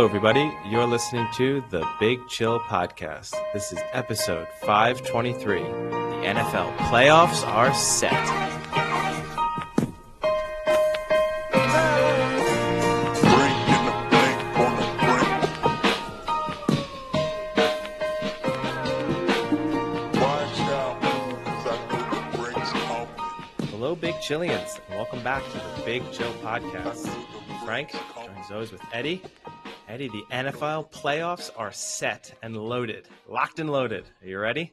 Hello, everybody. You're listening to the Big Chill Podcast. This is episode 523. The NFL playoffs are set. Hello, Big Chillians, and welcome back to the Big Chill Podcast. Frank joins those with Eddie. Eddie, the NFL playoffs are set and loaded. Locked and loaded. Are you ready?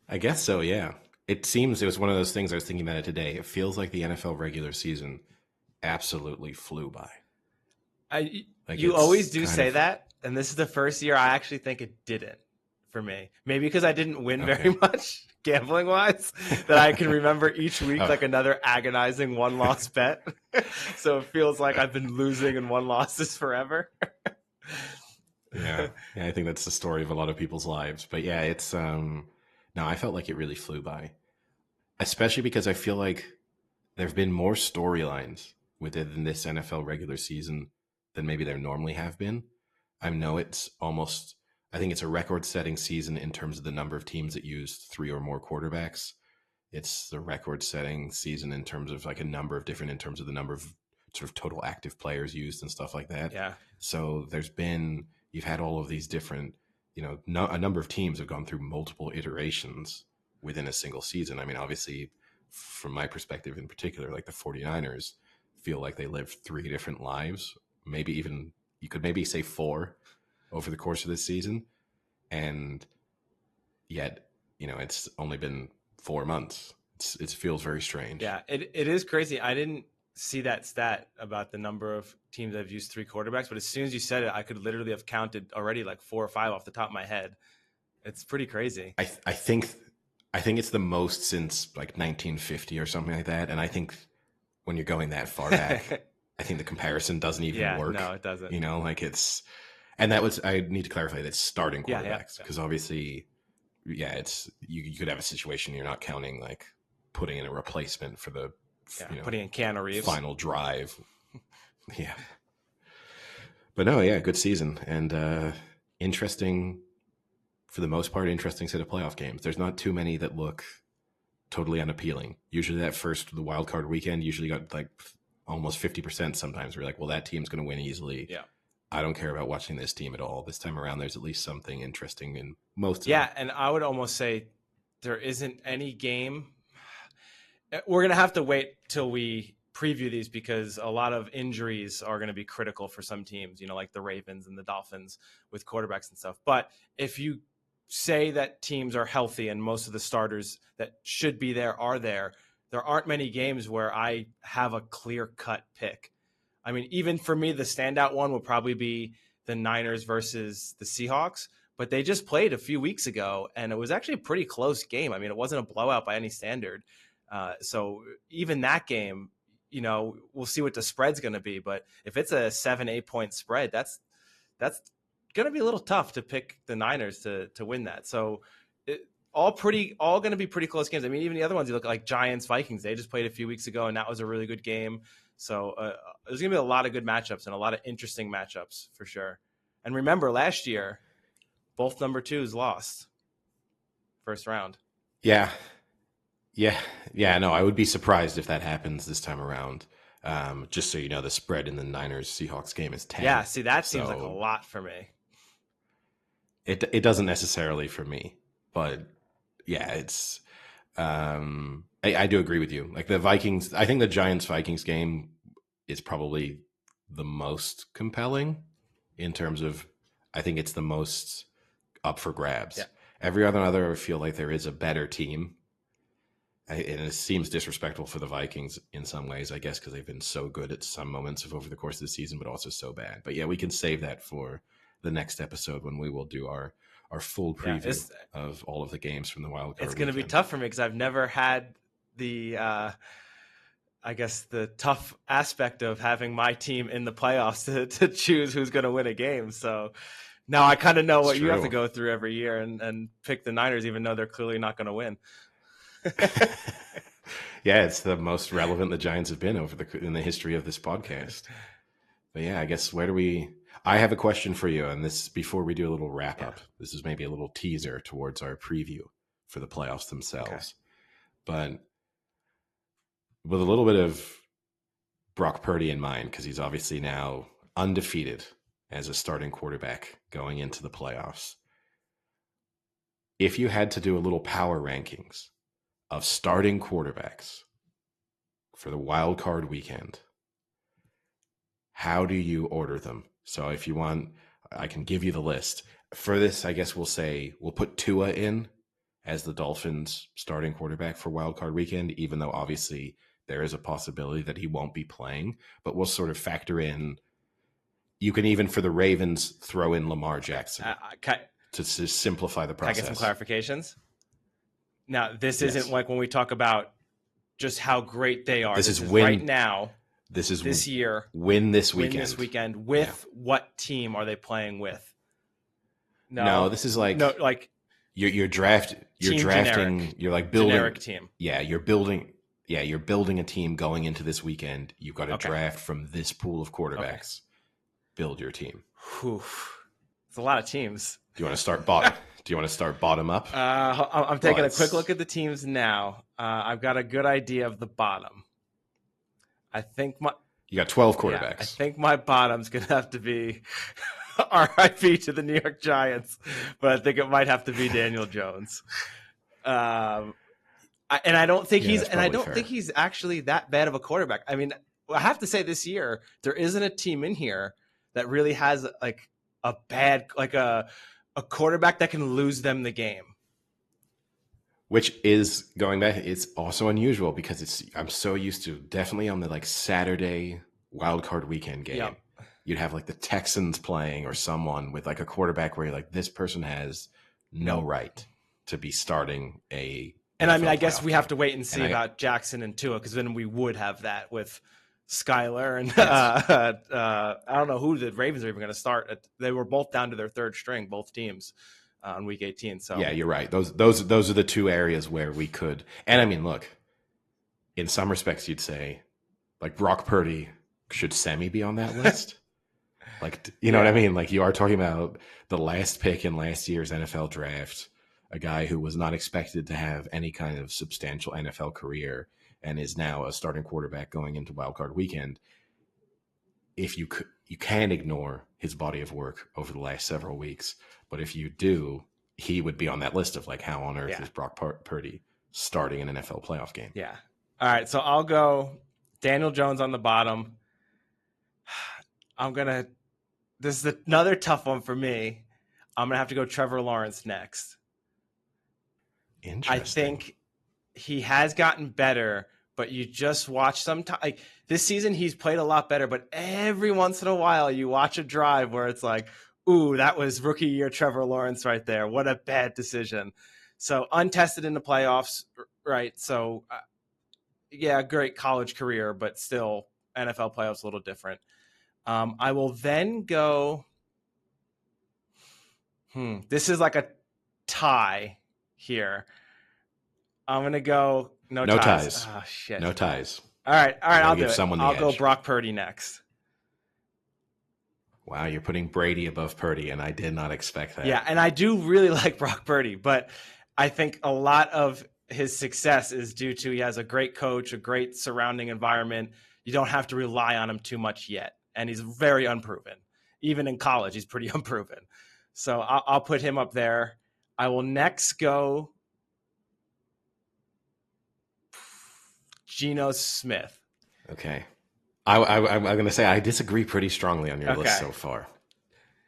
I guess so, yeah. It seems it was one of those things I was thinking about it today. It feels like the NFL regular season absolutely flew by. You always do say that, and this is the first year I actually think it didn't for me. Maybe because I didn't win very much gambling-wise, that I can remember each week like another agonizing one-loss bet. So it feels like I've been losing and one losses forever. Yeah, I think that's the story of a lot of people's lives. But yeah, it's no, I felt like it really flew by, especially because I feel like there have been more storylines within this NFL regular season than maybe there normally have been. I know I think it's a record-setting season in terms of the number of teams that used 3 or more quarterbacks. It's the record-setting season in terms of like in terms of the number of sort of total active players used and stuff like that. Yeah. So you've had all of these different, a number of teams have gone through multiple iterations within a single season. I mean, obviously, from my perspective in particular, like the 49ers feel like they lived 3 different lives, maybe even, you could maybe say 4 over the course of this season. And yet, it's only been 4 months. It feels very strange. Yeah, it is crazy. I didn't see that stat about the number of teams that have used 3 quarterbacks, but as soon as you said it, I could literally have counted already like 4 or 5 off the top of my head. It's pretty crazy. I think it's the most since like 1950 or something like that. And I think when you're going that far back, I think the comparison doesn't even work. No, it doesn't. And I need to clarify that starting quarterbacks, because obviously, it's you could have a situation you're not counting like putting in a replacement for the putting in Keanu Reeves final drive. Yeah, but no, good season and interesting for the most part. Interesting set of playoff games. There's not too many that look totally unappealing. Usually, the wild card weekend usually got like almost 50%. Sometimes we're like, well, that team's going to win easily. Yeah. I don't care about watching this team at all. This time around, there's at least something interesting in most of them. Yeah, and I would almost say there isn't any game. We're going to have to wait till we preview these because a lot of injuries are going to be critical for some teams, like the Ravens and the Dolphins with quarterbacks and stuff. But if you say that teams are healthy and most of the starters that should be there are there aren't many games where I have a clear-cut pick. I mean, even for me, the standout one would probably be the Niners versus the Seahawks, but they just played a few weeks ago, and it was actually a pretty close game. I mean, it wasn't a blowout by any standard. So even that game, we'll see what the spread's going to be. But if it's a 7-8 point spread, that's going to be a little tough to pick the Niners to win that. So all going to be pretty close games. I mean, even the other ones you look at, like Giants, Vikings, they just played a few weeks ago, and that was a really good game. So there's going to be a lot of good matchups and a lot of interesting matchups for sure. And remember, last year, both number 2s lost first round. Yeah. No, I would be surprised if that happens this time around. Just so you know, the spread in the Niners-Seahawks game is 10. Yeah, see, that seems like a lot for me. It doesn't necessarily for me, but yeah, it's I do agree with you. Like the Vikings, I think the Giants-Vikings game is probably the most compelling in terms of, I think it's the most up for grabs. Yeah. Every other I feel like there is a better team. And it seems disrespectful for the Vikings in some ways, I guess, because they've been so good at some moments over the course of the season, but also so bad. But yeah, we can save that for the next episode when we will do our full preview of all of the games from the wild card. It's going to be tough for me because I've never had the, the tough aspect of having my team in the playoffs to choose who's going to win a game. So now I kind of know what you have to go through every year and pick the Niners, even though they're clearly not going to win. Yeah, it's the most relevant the Giants have been in the history of this podcast. But yeah, I guess I have a question for you, and this before we do a little wrap Yeah. up. This is maybe a little teaser towards our preview for the playoffs themselves. Okay. But with a little bit of Brock Purdy in mind, because he's obviously now undefeated as a starting quarterback going into the playoffs. If you had to do a little power rankings of starting quarterbacks for the wild card weekend, how do you order them? So if you want, I can give you the list. For this, I guess we'll put Tua in as the Dolphins starting quarterback for wild card weekend, even though obviously there is a possibility that he won't be playing, but we'll sort of factor in. You can even, for the Ravens, throw in Lamar Jackson to simplify the process. Can I get some clarifications? Now, this isn't like when we talk about just how great they are. This is right now. This is this year. Win this weekend. Win this weekend with what team are they playing with? No, this is like you're drafting. Generic. You're like building generic team. Yeah, you're building a team going into this weekend. You've got to draft from this pool of quarterbacks. Build your team. It's a lot of teams. Do you want to start bottom? Do you want to start bottom up? I'm taking a quick look at the teams now. I've got a good idea of the bottom. I think you got 12 quarterbacks. Yeah, I think my bottom's going to have to be RIP to the New York Giants, but I think it might have to be Daniel Jones. I don't think think he's actually that bad of a quarterback. I mean, I have to say this year there isn't a team in here that really has like a bad a quarterback that can lose them the game. Which is going back, it's also unusual because I'm so used to definitely on the like Saturday wild card weekend game. You'd have like the Texans playing or someone with like a quarterback where you're like, this person has no right to be starting a. And I mean, I guess we have to wait and see about Jackson and Tua, because then we would have that with Skyler and I don't know who the Ravens are even going to start. They were both down to their third string, both teams. On week 18. So yeah, you're right. Those are the two areas where we could. And I mean, look, in some respects, you'd say like Brock Purdy should semi be on that list. Like, you know what I mean? Like you are talking about the last pick in last year's NFL draft, a guy who was not expected to have any kind of substantial NFL career and is now a starting quarterback going into wildcard weekend. If you can ignore his body of work over the last several weeks. But if you do, he would be on that list of like, how on earth is Brock Purdy starting an NFL playoff game? Yeah. All right. So I'll go Daniel Jones on the bottom. This is another tough one for me. I'm going to have to go Trevor Lawrence next. Interesting. I think he has gotten better, but you just watch sometimes. This season, he's played a lot better, but every once in a while, you watch a drive where it's like, ooh, that was rookie year Trevor Lawrence right there. What a bad decision. So untested in the playoffs, right? So, great college career, but still NFL playoffs a little different. I will then go. This is like a tie here. I'm going to go no ties. Oh, shit. No ties. All right. I'll do it. I'll go Brock Purdy next. Wow, you're putting Brady above Purdy, and I did not expect that. Yeah, and I do really like Brock Purdy, but I think a lot of his success is due to he has a great coach, a great surrounding environment. You don't have to rely on him too much yet, and he's very unproven. Even in college, he's pretty unproven. So I'll put him up there. I will next go Geno Smith. Okay. I'm going to say I disagree pretty strongly on your list so far,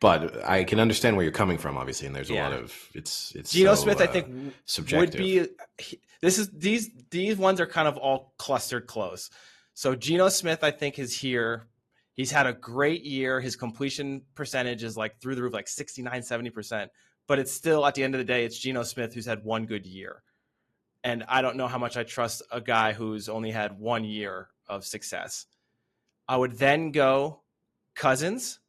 but I can understand where you're coming from, obviously. And there's a lot of it's Geno Smith. I think subjective. Would be these ones are kind of all clustered close. So Geno Smith, I think, is here. He's had a great year. His completion percentage is like through the roof, like 69-70%. But it's still at the end of the day, it's Geno Smith who's had one good year, and I don't know how much I trust a guy who's only had 1 year of success. I would then go Cousins,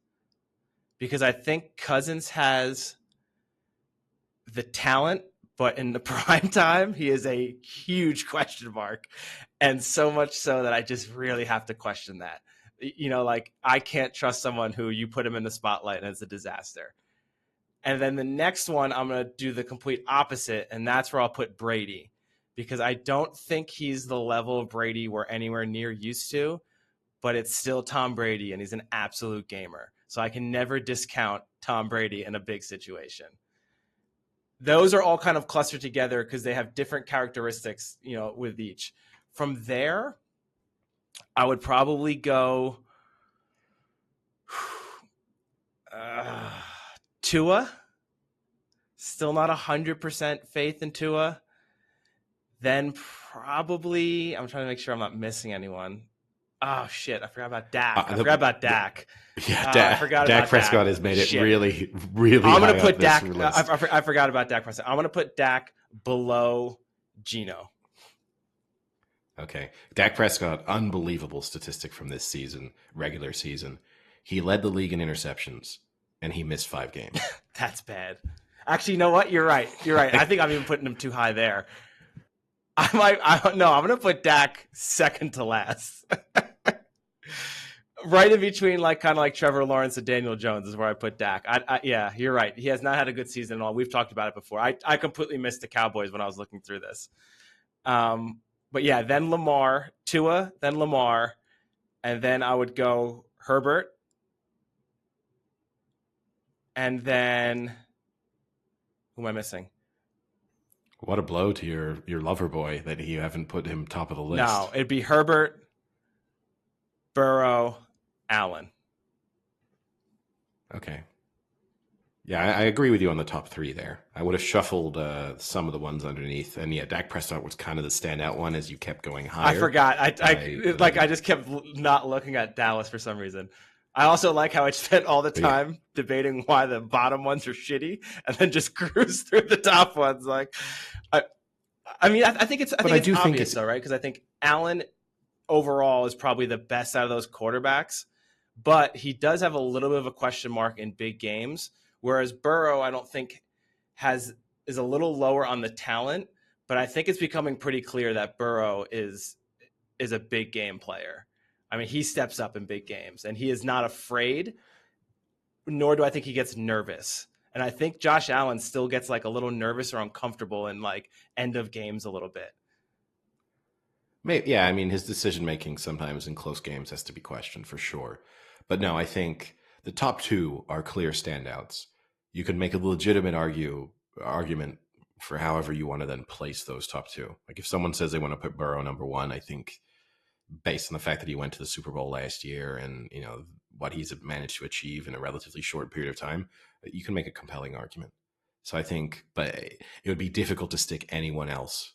because I think Cousins has the talent, but in the prime time, he is a huge question mark. And so much so that I just really have to question that. Like I can't trust someone who you put him in the spotlight and it's a disaster. And then the next one, I'm going to do the complete opposite, and that's where I'll put Brady, because I don't think he's the level of Brady we're anywhere near used to, but it's still Tom Brady, and he's an absolute gamer. So I can never discount Tom Brady in a big situation. Those are all kind of clustered together because they have different characteristics, with each. From there, I would probably go Tua. Still not 100% faith in Tua. Then probably, I'm trying to make sure I'm not missing anyone. Oh, shit. I forgot about Dak. I forgot about Dak. Yeah, I forgot Dak about Prescott Dak. has made it Shit. really, really I'm high going to put up this Dak. list. I forgot about Dak Prescott. I'm going to put Dak below Geno. Okay. Dak Prescott, unbelievable statistic from this season, regular season. He led the league in interceptions, and he missed 5 games. That's bad. Actually, you know what? You're right. I think I'm even putting him too high there. I'm going to put Dak second to last. Right in between, kind of like Trevor Lawrence and Daniel Jones is where I put Dak. Yeah, you're right. He has not had a good season at all. We've talked about it before. I completely missed the Cowboys when I was looking through this. But yeah, then Lamar, Tua, then Lamar, and then I would go Herbert. And then who am I missing? What a blow to your lover boy that you haven't put him top of the list. No, it'd be Herbert, Burrow, Allen. Okay. Yeah, I agree with you on the top 3 there. I would have shuffled some of the ones underneath. And yeah, Dak Prescott was kind of the standout one as you kept going higher. I forgot. I just kept not looking at Dallas for some reason. I also like how I spent all the time debating why the bottom ones are shitty and then just cruise through the top ones. I think it's obvious though, right? Because I think Allen overall is probably the best out of those quarterbacks, but he does have a little bit of a question mark in big games. Whereas Burrow, I don't think is a little lower on the talent, but I think it's becoming pretty clear that Burrow is a big game player. I mean, he steps up in big games, and he is not afraid, nor do I think he gets nervous. And I think Josh Allen still gets a little nervous or uncomfortable in end of games a little bit. Maybe, yeah, I mean, his decision-making sometimes in close games has to be questioned for sure. But no, I think the top 2 are clear standouts. You could make a legitimate argument for however you want to then place those top 2. If someone says they want to put Burrow number 1, I think based on the fact that he went to the Super Bowl last year and, what he's managed to achieve in a relatively short period of time, you can make a compelling argument. So I think, but it would be difficult to stick anyone else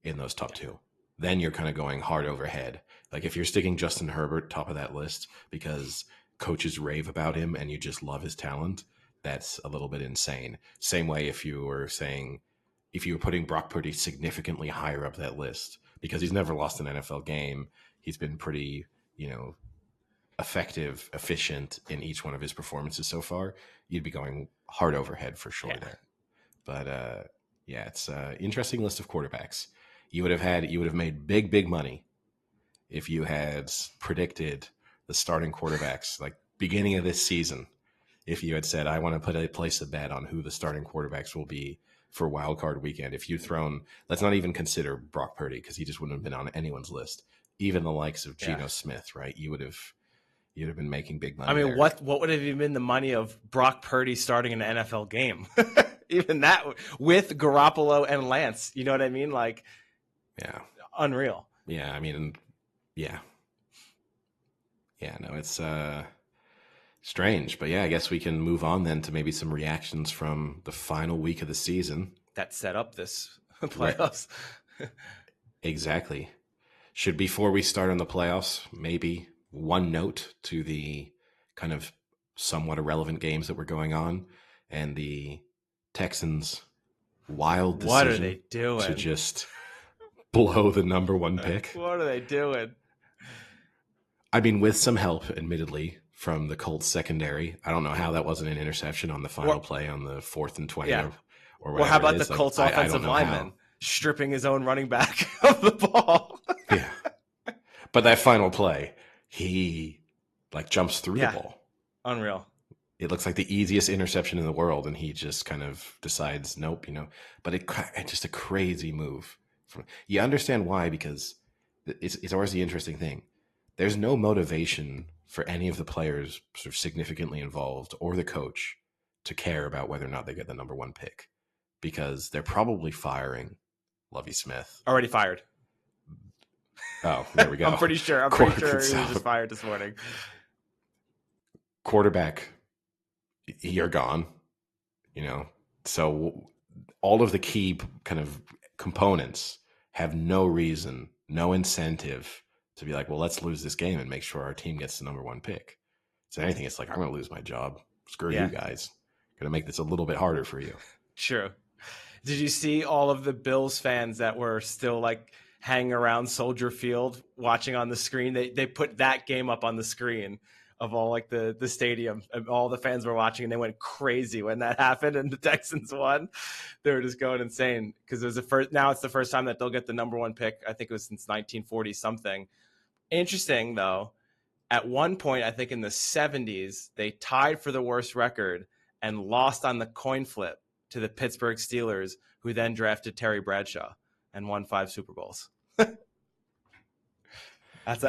in those top 2. Then you're kind of going hard overhead. If you're sticking Justin Herbert top of that list because coaches rave about him and you just love his talent, that's a little bit insane. Same way if you were putting Brock Purdy significantly higher up that list because he's never lost an NFL game. He's been pretty, effective, efficient in each one of his performances so far. You'd be going hard overhead for sure there. But yeah, it's an interesting list of quarterbacks. You would have made big money if you had predicted the starting quarterbacks beginning of this season. If you had said, I want to place a bet on who the starting quarterbacks will be for wild card weekend. If you'd thrown, let's not even consider Brock Purdy because he just wouldn't have been on anyone's list. Even the likes of Geno Smith, right? You'd have been making big money. I mean, there. what would have even been the money of Brock Purdy starting an NFL game? Even that with Garoppolo and Lance, you know what I mean? Yeah, unreal. Yeah, I mean, yeah. No, it's strange, but yeah, I guess we can move on then to maybe some reactions from the final week of the season that set up this playoffs. Right. Exactly. Before we start on the playoffs, maybe one note to the kind of somewhat irrelevant games that were going on and the Texans' wild decision what are they doing? To just blow the number 1 pick. What are they doing? I mean, with some help, admittedly, from the Colts secondary. I don't know how that wasn't an interception on the final play on the 4th and 20 or whatever. Well, how about the Colts offensive lineman stripping his own running back of the ball? Yeah. But that final play, he like jumps through the Yeah, ball. unreal. It looks like the easiest interception in the world, and he just kind of decides, nope, But it's just a crazy move. You understand why, because it's always the interesting thing. There's no motivation for any of the players sort of significantly involved or the coach to care about whether or not they get the number one pick, because they're probably firing Lovie Smith. Already fired. Oh, there we go. I'm pretty sure he was just fired this morning. Quarterback, you're gone. So all of the key kind of components have no reason, no incentive to be like, well, let's lose this game and make sure our team gets the number one pick. So anything, it's like, I'm going to lose my job. Screw you guys. Going to make this a little bit harder for you. True. Did you see all of the Bills fans that were still like hanging around Soldier Field watching on the screen? They put that game up on the screen of all like the stadium, and all the fans were watching, and they went crazy when that happened and the Texans won. They were just going insane because it's the first time that they'll get the number one pick. I think it was since 1940 something. Interesting though, at one point, I think in the 70s, they tied for the worst record and lost on the coin flip to the Pittsburgh Steelers, who then drafted Terry Bradshaw and won 5 Super Bowls. That's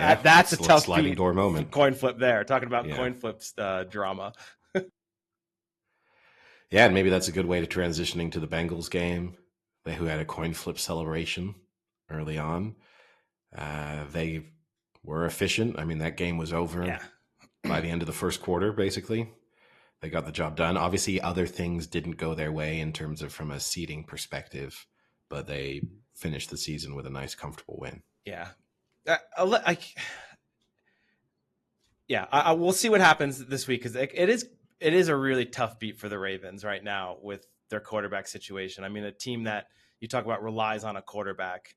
a tough sliding door moment. Coin flip there. Talking about coin flips drama. Yeah, and maybe that's a good way to transitioning to the Bengals game, who had a coin flip celebration early on. They were efficient. I mean, that game was over by the end of the first quarter, basically. They got the job done. Obviously, other things didn't go their way in terms of from a seeding perspective, but they finished the season with a nice, comfortable win. Yeah. We'll see what happens this week, because it is a really tough beat for the Ravens right now with their quarterback situation. I mean, a team that you talk about relies on a quarterback.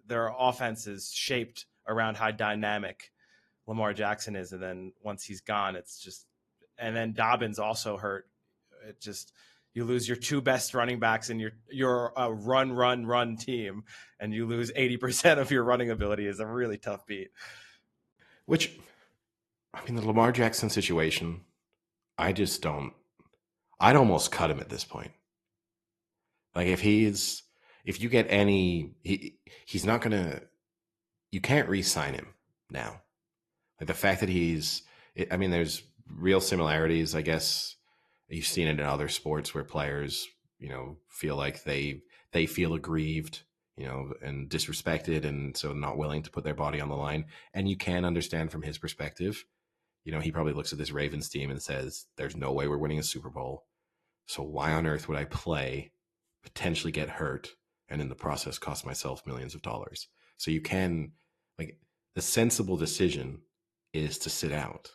Their offense is shaped around how dynamic Lamar Jackson is, and then once he's gone, it's just. And then Dobbins also hurt. It just, you lose your 2 best running backs, and you're a run team, and you lose 80% of your running ability is a really tough beat. Which, I mean, the Lamar Jackson situation, I'd almost cut him at this point. Like he's not going to, you can't re-sign him now. Like the fact that there's real similarities, I guess. You've seen it in other sports where players, feel like they feel aggrieved, and disrespected, and so not willing to put their body on the line. And you can understand from his perspective. He probably looks at this Ravens team and says, there's no way we're winning a Super Bowl. So why on earth would I play, potentially get hurt, and in the process cost myself millions of dollars? So you can, the sensible decision is to sit out.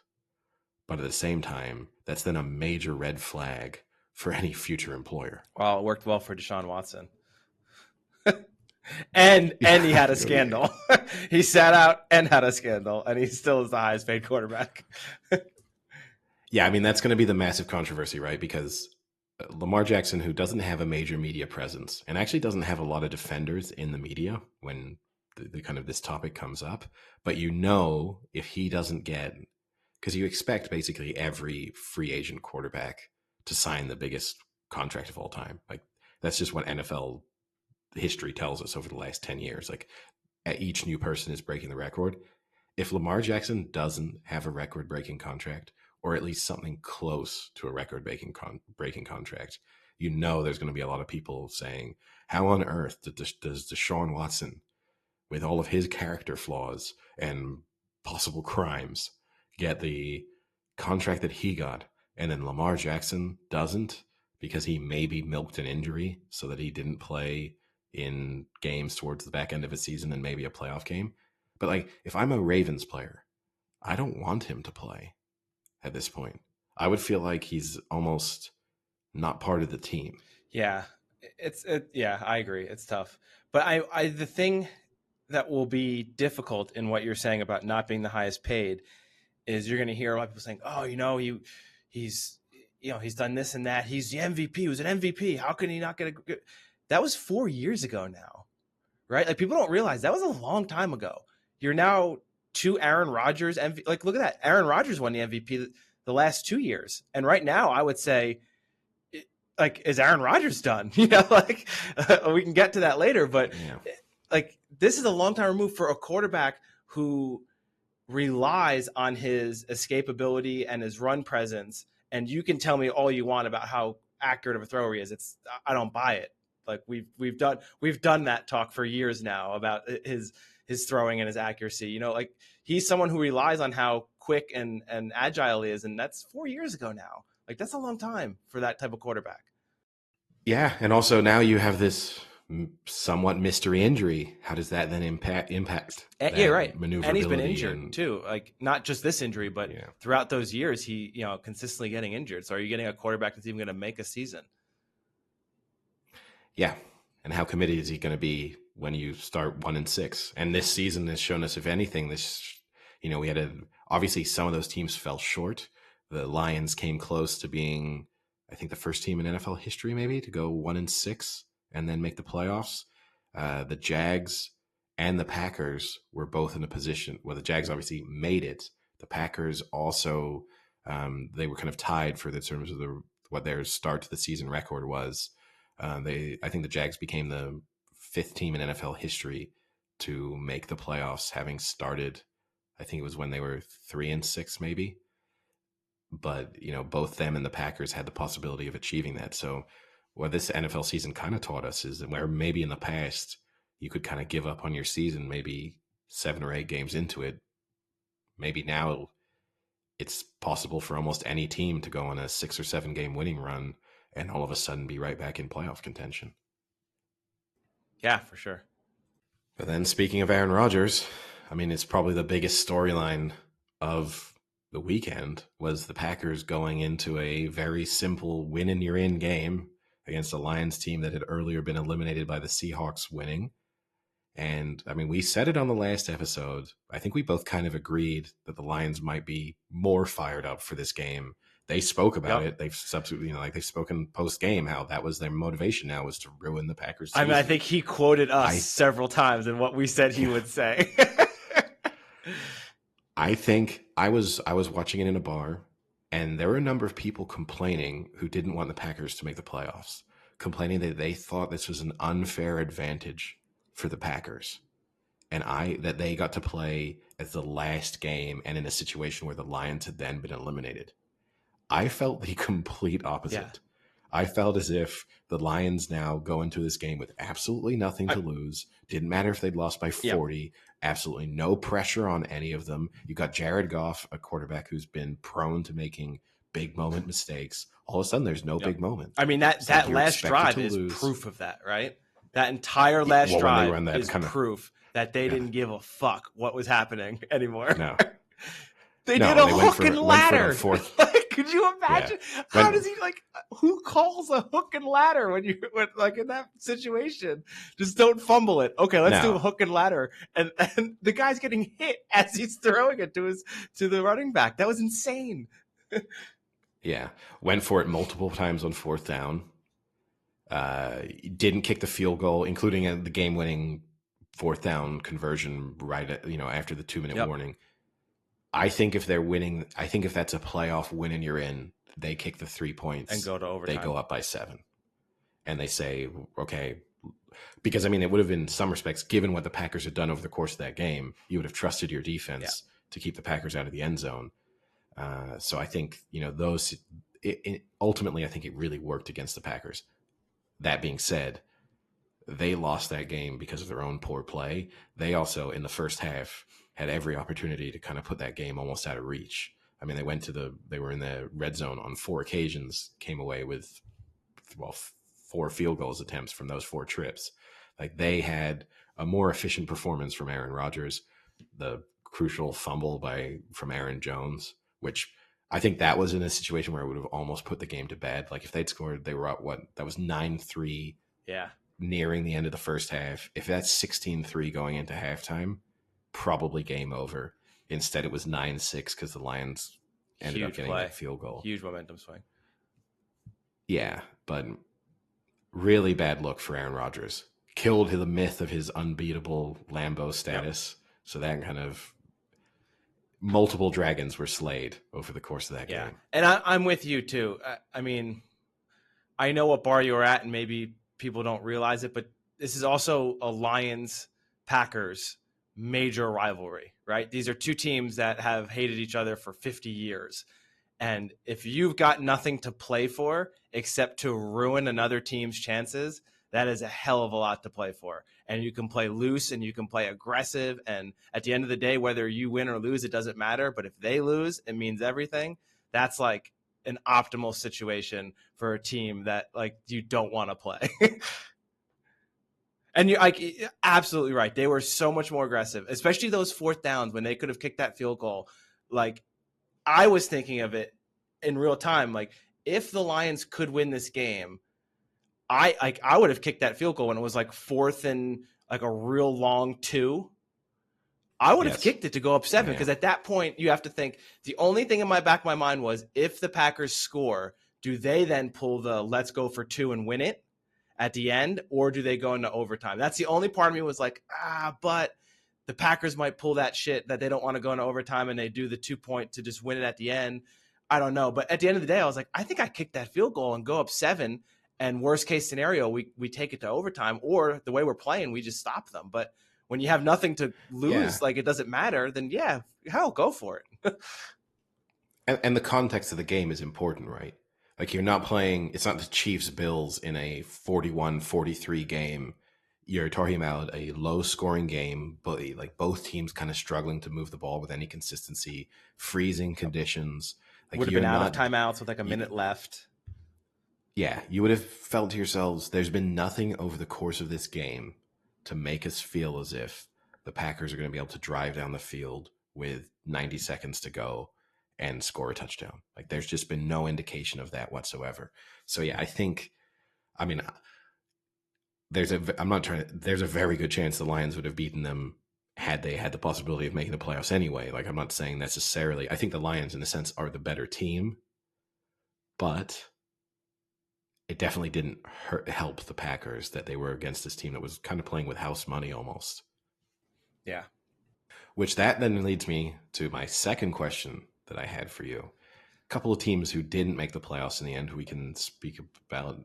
But at the same time, that's then a major red flag for any future employer. Well, it worked well for Deshaun Watson. and he had a scandal. He sat out and had a scandal, and he still is the highest paid quarterback. Yeah, I mean, that's going to be the massive controversy, right? Because Lamar Jackson, who doesn't have a major media presence and actually doesn't have a lot of defenders in the media when the kind of this topic comes up, but if he doesn't get, because you expect basically every free agent quarterback to sign the biggest contract of all time. Like that's just what NFL history tells us over the last 10 years. Like each new person is breaking the record. If Lamar Jackson doesn't have a record-breaking contract, or at least something close to a record-breaking contract, there's going to be a lot of people saying, how on earth does Deshaun Watson, with all of his character flaws and possible crimes, get the contract that he got, and then Lamar Jackson doesn't, because he maybe milked an injury so that he didn't play in games towards the back end of a season and maybe a playoff game. But if I'm a Ravens player, I don't want him to play at this point. I would feel like he's almost not part of the team. Yeah, I agree. It's tough. But the thing that will be difficult in what you're saying about not being the highest paid is you're going to hear a lot of people saying, oh, he's done this and that. He's the MVP. He was an MVP. How can he not get a good? That was 4 years ago now, right? Like people don't realize that was a long time ago. You're now 2 Aaron Rodgers like look at that. Aaron Rodgers won the MVP the last 2 years. And right now I would say like, is Aaron Rodgers done? You know, like we can get to that later, but like this is a long time removed for a quarterback who relies on his escapability and his run presence. And you can tell me all you want about how accurate of a thrower he is. I don't buy it. Like we've done that talk for years now about his throwing and his accuracy. You know, like he's someone who relies on how quick and agile he is, and that's 4 years ago now. Like that's a long time for that type of quarterback. Yeah, and also now you have this somewhat mystery injury. How does that then impact yeah, right. maneuverability? And he's been injured too. Like not just this injury, but throughout those years, he consistently getting injured. So are you getting a quarterback that's even going to make a season? Yeah, and how committed is he going to be when you start 1-6? And this season has shown us, if anything, we had obviously some of those teams fell short. The Lions came close to being, I think, the first team in NFL history maybe to go 1-6 and then make the playoffs. The Jags and the Packers were both in a position. Well, the Jags obviously made it. The Packers also, they were kind of tied for the terms of what their start to the season record was. I think the Jags became the 5th team in NFL history to make the playoffs, having started, I think it was when they were 3-6 maybe. But, both them and the Packers had the possibility of achieving that. So what this NFL season kind of taught us is that where maybe in the past you could kind of give up on your season, maybe 7 or 8 games into it, maybe now it's possible for almost any team to go on a 6 or 7 game winning run and all of a sudden be right back in playoff contention. Yeah, for sure. But then speaking of Aaron Rodgers, I mean, it's probably the biggest storyline of the weekend was the Packers going into a very simple win and you're in game against a Lions team that had earlier been eliminated by the Seahawks winning. And I mean, we said it on the last episode. I think we both kind of agreed that the Lions might be more fired up for this game. They spoke about it. They've subsequently, they've spoken post game how that was their motivation now was to ruin the Packers season. I mean, I think he quoted us several times in what we said he would say. I think I was watching it in a bar, and there were a number of people complaining who didn't want the Packers to make the playoffs, complaining that they thought this was an unfair advantage for the Packers, and that they got to play as the last game and in a situation where the Lions had then been eliminated. I felt the complete opposite. Yeah. I felt as if the Lions now go into this game with absolutely nothing to lose. Didn't matter if they'd lost by 40. Absolutely no pressure on any of them. You got Jared Goff, a quarterback who's been prone to making big moment mistakes. All of a sudden, there's no big moment. I mean, that last drive is proof of that, right? That entire last drive is proof that they didn't give a fuck what was happening anymore. No. They did a hook and ladder. Could you imagine? Yeah. How does he who calls a hook and ladder when in that situation? Just don't fumble it. Okay, let's do a hook and ladder. And the guy's getting hit as he's throwing it to the running back. That was insane. Yeah. Went for it multiple times on 4th down. Didn't kick the field goal, including the game-winning 4th down conversion right at, after the 2-minute warning. I think if they're winning, I think if that's a playoff win and you're in, they kick the 3 points and go to overtime. They go up by 7, and they say, okay, because I mean, it would have in some respects, given what the Packers had done over the course of that game, you would have trusted your defense to keep the Packers out of the end zone. So I think ultimately, I think it really worked against the Packers. That being said, they lost that game because of their own poor play. They also, in the first half, had every opportunity to kind of put that game almost out of reach. I mean, they were in the red zone on 4 occasions, came away with 4 field goals attempts from those 4 trips. Like they had a more efficient performance from Aaron Rodgers, the crucial fumble from Aaron Jones, which I think that was in a situation where it would have almost put the game to bed. Like if they'd scored, they were up, that was 9-3 nearing the end of the first half. If that's 16-3 going into halftime, probably game over. Instead, it was 9-6 because the Lions ended up getting that field goal. Huge momentum swing. Yeah, but really bad look for Aaron Rodgers. Killed the myth of his unbeatable Lambeau status. Yep. So that kind of multiple dragons were slayed over the course of that Yeah. game. And I'm with you too. I mean, I know what bar you're at and maybe people don't realize it, but this is also a Lions Packers major rivalry, right? These are two teams that have hated each other for 50 years. And if you've got nothing to play for except to ruin another team's chances, that is a hell of a lot to play for. And you can play loose and you can play aggressive. And at the end of the day, whether you win or lose, it doesn't matter. But if they lose, it means everything. That's like an optimal situation for a team that like you don't want to play. And you're like absolutely right. They were so much more aggressive, especially those fourth downs when they could have kicked that field goal. Like I was thinking of it in real time. Like if the Lions could win this game, I would have kicked that field goal when it was like fourth and like a real long 2. I would have kicked it to go up 7 because at that point you have to think the only thing in my back of my mind was if the Packers score, do they then pull the let's go for 2 and win it at the end, or do they go into overtime? That's the only part of me was like, but the Packers might pull that shit that they don't want to go into overtime and they do the 2-point to just win it at the end. I don't know. But at the end of the day, I was like, I think I kicked that field goal and go up 7. And worst case scenario, we take it to overtime, or the way we're playing, we just stop them. But when you have nothing to lose, like it doesn't matter, then hell, go for it. And the context of the game is important, right? Like you're not playing, it's not the Chiefs Bills in a 41-43 game. You're talking about a low scoring game, but like both teams kind of struggling to move the ball with any consistency, freezing conditions. Like would have been out of timeouts with like a minute left. Yeah, you would have felt to yourselves, there's been nothing over the course of this game to make us feel as if the Packers are going to be able to drive down the field with 90 seconds to go and score a touchdown. Like there's just been no indication of that whatsoever. So yeah, there's a very good chance the Lions would have beaten them had they had the possibility of making the playoffs anyway. Like I'm not saying necessarily, I think the Lions in a sense are the better team, but it definitely didn't help the Packers that they were against this team that was kind of playing with house money almost. Yeah. Which that then leads me to my second question that I had for you. A couple of teams who didn't make the playoffs in the end, who we can speak about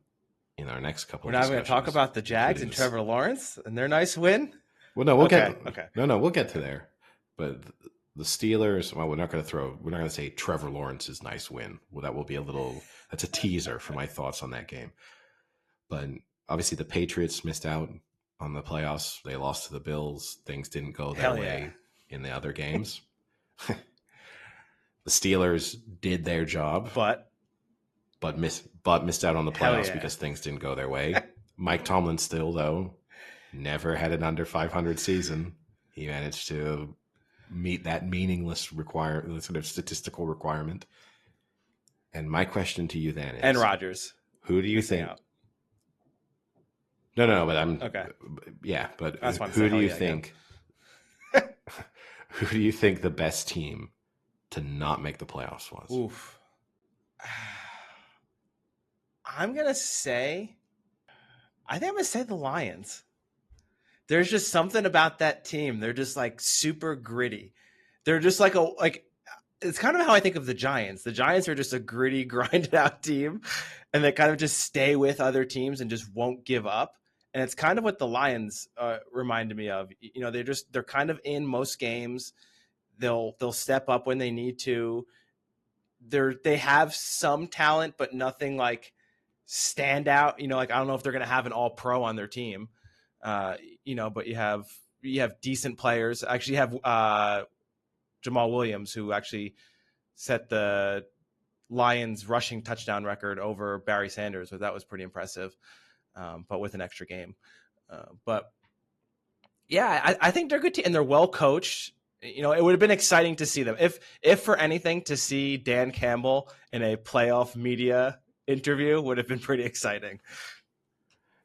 in our next couple of discussions. We're not going to talk about the Jags and Trevor Lawrence and their nice win? Well, no, we'll get to there. But the Steelers, well, we're not going to say Trevor Lawrence's nice win. Well, that's a teaser for my thoughts on that game. But obviously the Patriots missed out on the playoffs. They lost to the Bills. Things didn't go their way in the other games. The Steelers did their job, but missed out on the playoffs because things didn't go their way. Mike Tomlin still, though, never had an under 500 season. He managed to meet that meaningless sort of statistical requirement. And my question to you then is, and Rodgers, who do you think? No, but I'm okay. Yeah, but who do you think? Who do you think the best team to not make the playoffs was? Oof. I'm gonna say the Lions. There's just something about that team. They're just like super gritty. They're just like it's kind of how I think of the Giants. The Giants are just a gritty, grinded out team, and they kind of just stay with other teams and just won't give up. And it's kind of what the Lions reminded me of. You know, they're kind of in most games. They'll step up when they need to. They have some talent, but nothing like stand out. You know, like I don't know if they're going to have an all pro on their team. You know, but you have decent players. Actually, you have Jamal Williams, who actually set the Lions rushing touchdown record over Barry Sanders. So that was pretty impressive, but with an extra game. But yeah, I think they're good team, and they're well coached. You know, it would have been exciting to see them. If for anything, to see Dan Campbell in a playoff media interview would have been pretty exciting.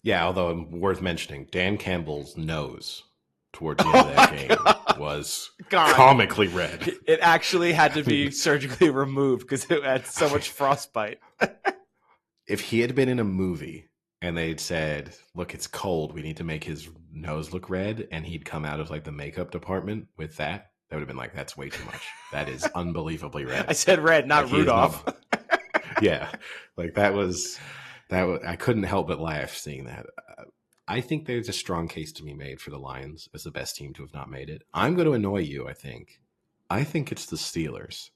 Yeah, although worth mentioning, Dan Campbell's nose towards the end of that game was comically red. It actually had to be surgically removed because it had so much frostbite. If he had been in a movie and they'd said, look, it's cold, we need to make his nose look red, and he'd come out of like the makeup department with that They would have been like, that's way too much. That is unbelievably red. I said red, not like, Rudolph. Yeah, like that was I couldn't help but laugh seeing that. I think there's a strong case to be made for the Lions as the best team to have not made it. I'm going to annoy you, I think. I think it's the Steelers.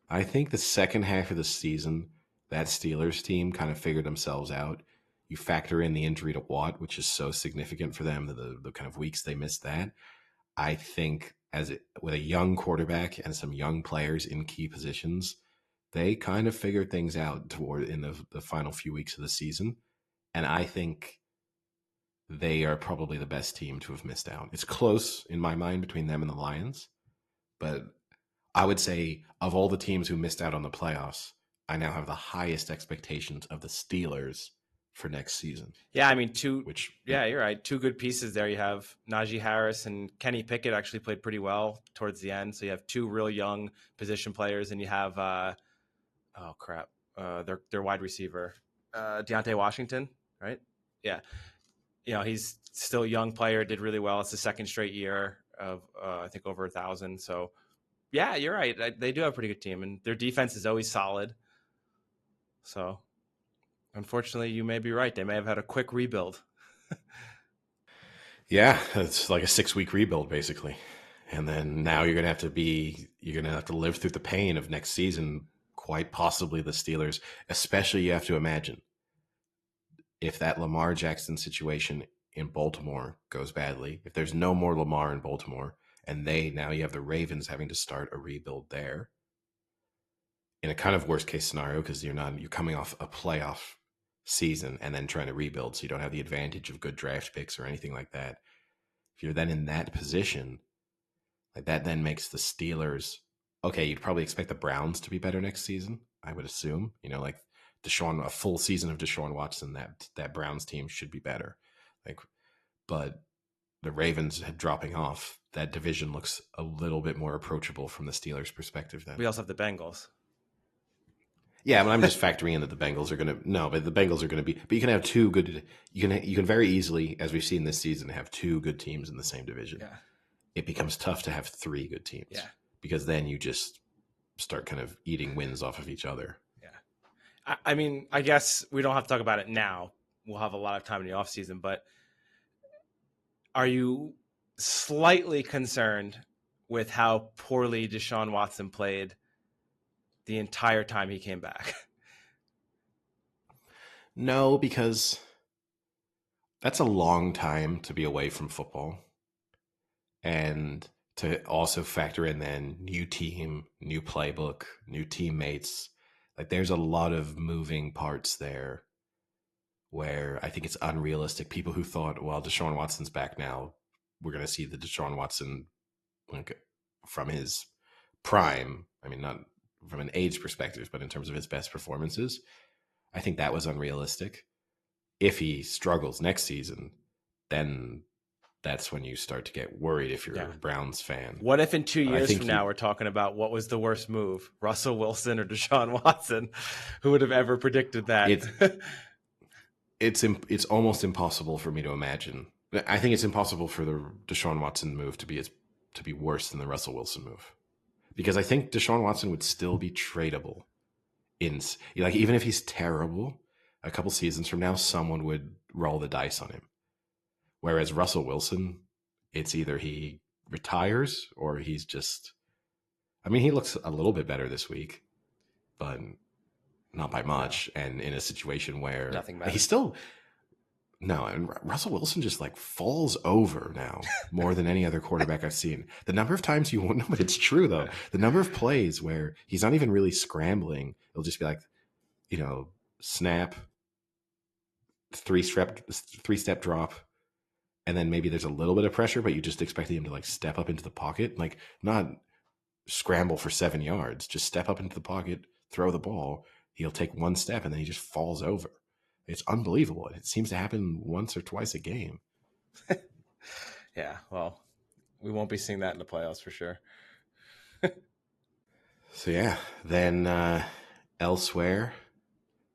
I think the second half of the season, that Steelers team kind of figured themselves out. You factor in the injury to Watt, which is so significant for them, the kind of weeks they missed that. I think with a young quarterback and some young players in key positions, they kind of figured things out in the final few weeks of the season. And I think they are probably the best team to have missed out. It's close in my mind between them and the Lions, but I would say of all the teams who missed out on the playoffs, I now have the highest expectations of the Steelers for next season. Yeah, I mean, you're right. Two good pieces there. You have Najee Harris and Kenny Pickett actually played pretty well towards the end. So you have two real young position players, and you have their wide receiver, Deontay Washington, right? Yeah. He's still a young player, did really well. It's the second straight year of, I think, over 1,000. So, yeah, you're right. They do have a pretty good team, and their defense is always solid. So, unfortunately, you may be right. They may have had a quick rebuild. Yeah, it's like a 6-week rebuild, basically. And then now you're going to have to live through the pain of next season, quite possibly the Steelers, especially you have to imagine if that Lamar Jackson situation in Baltimore goes badly, if there's no more Lamar in Baltimore, and now you have the Ravens having to start a rebuild there in a kind of worst case scenario, because you're coming off a playoff season and then trying to rebuild. So you don't have the advantage of good draft picks or anything like that. If you're then in that position, like that then makes the Steelers, okay, you'd probably expect the Browns to be better next season, I would assume. Like a full season of Deshaun Watson, that Browns team should be better. But the Ravens dropping off, that division looks a little bit more approachable from the Steelers' perspective then. We also have the Bengals. Yeah, but I'm just factoring in that the Bengals are going to but the Bengals are going to be. But you can have two good. You can very easily, as we've seen this season, have two good teams in the same division. Yeah. It becomes tough to have three good teams. Yeah. Because then you just start kind of eating wins off of each other. Yeah. I mean, I guess we don't have to talk about it now. We'll have a lot of time in the offseason, but are you slightly concerned with how poorly Deshaun Watson played the entire time he came back? No, because that's a long time to be away from football. And to also factor in then new team, new playbook, new teammates. Like there's a lot of moving parts there where I think it's unrealistic. People who thought, well, Deshaun Watson's back now, we're going to see the Deshaun Watson from his prime. I mean, not from an age perspective, but in terms of his best performances. I think that was unrealistic. If he struggles next season, then that's when you start to get worried if you're a Browns fan. What if in 2 years from now we're talking about what was the worst move, Russell Wilson or Deshaun Watson? Who would have ever predicted that? It's almost impossible for me to imagine. I think it's impossible for the Deshaun Watson move to be worse than the Russell Wilson move, because I think Deshaun Watson would still be tradable. Even if he's terrible, a couple seasons from now, someone would roll the dice on him. Whereas Russell Wilson, it's either he retires or he's just. I mean, he looks a little bit better this week, but not by much. No. And in a situation where nothing matters. He's still. No, and Russell Wilson just falls over now more than any other quarterback I've seen. The number of times you won't know, but it's true though. The number of plays where he's not even really scrambling. It'll just be like, snap, three-step drop, and then maybe there's a little bit of pressure, but you just expect him to step up into the pocket, not scramble for 7 yards, just step up into the pocket, throw the ball. He'll take one step and then he just falls over. It's unbelievable. It seems to happen once or twice a game. Yeah, well, we won't be seeing that in the playoffs for sure. So yeah, then elsewhere,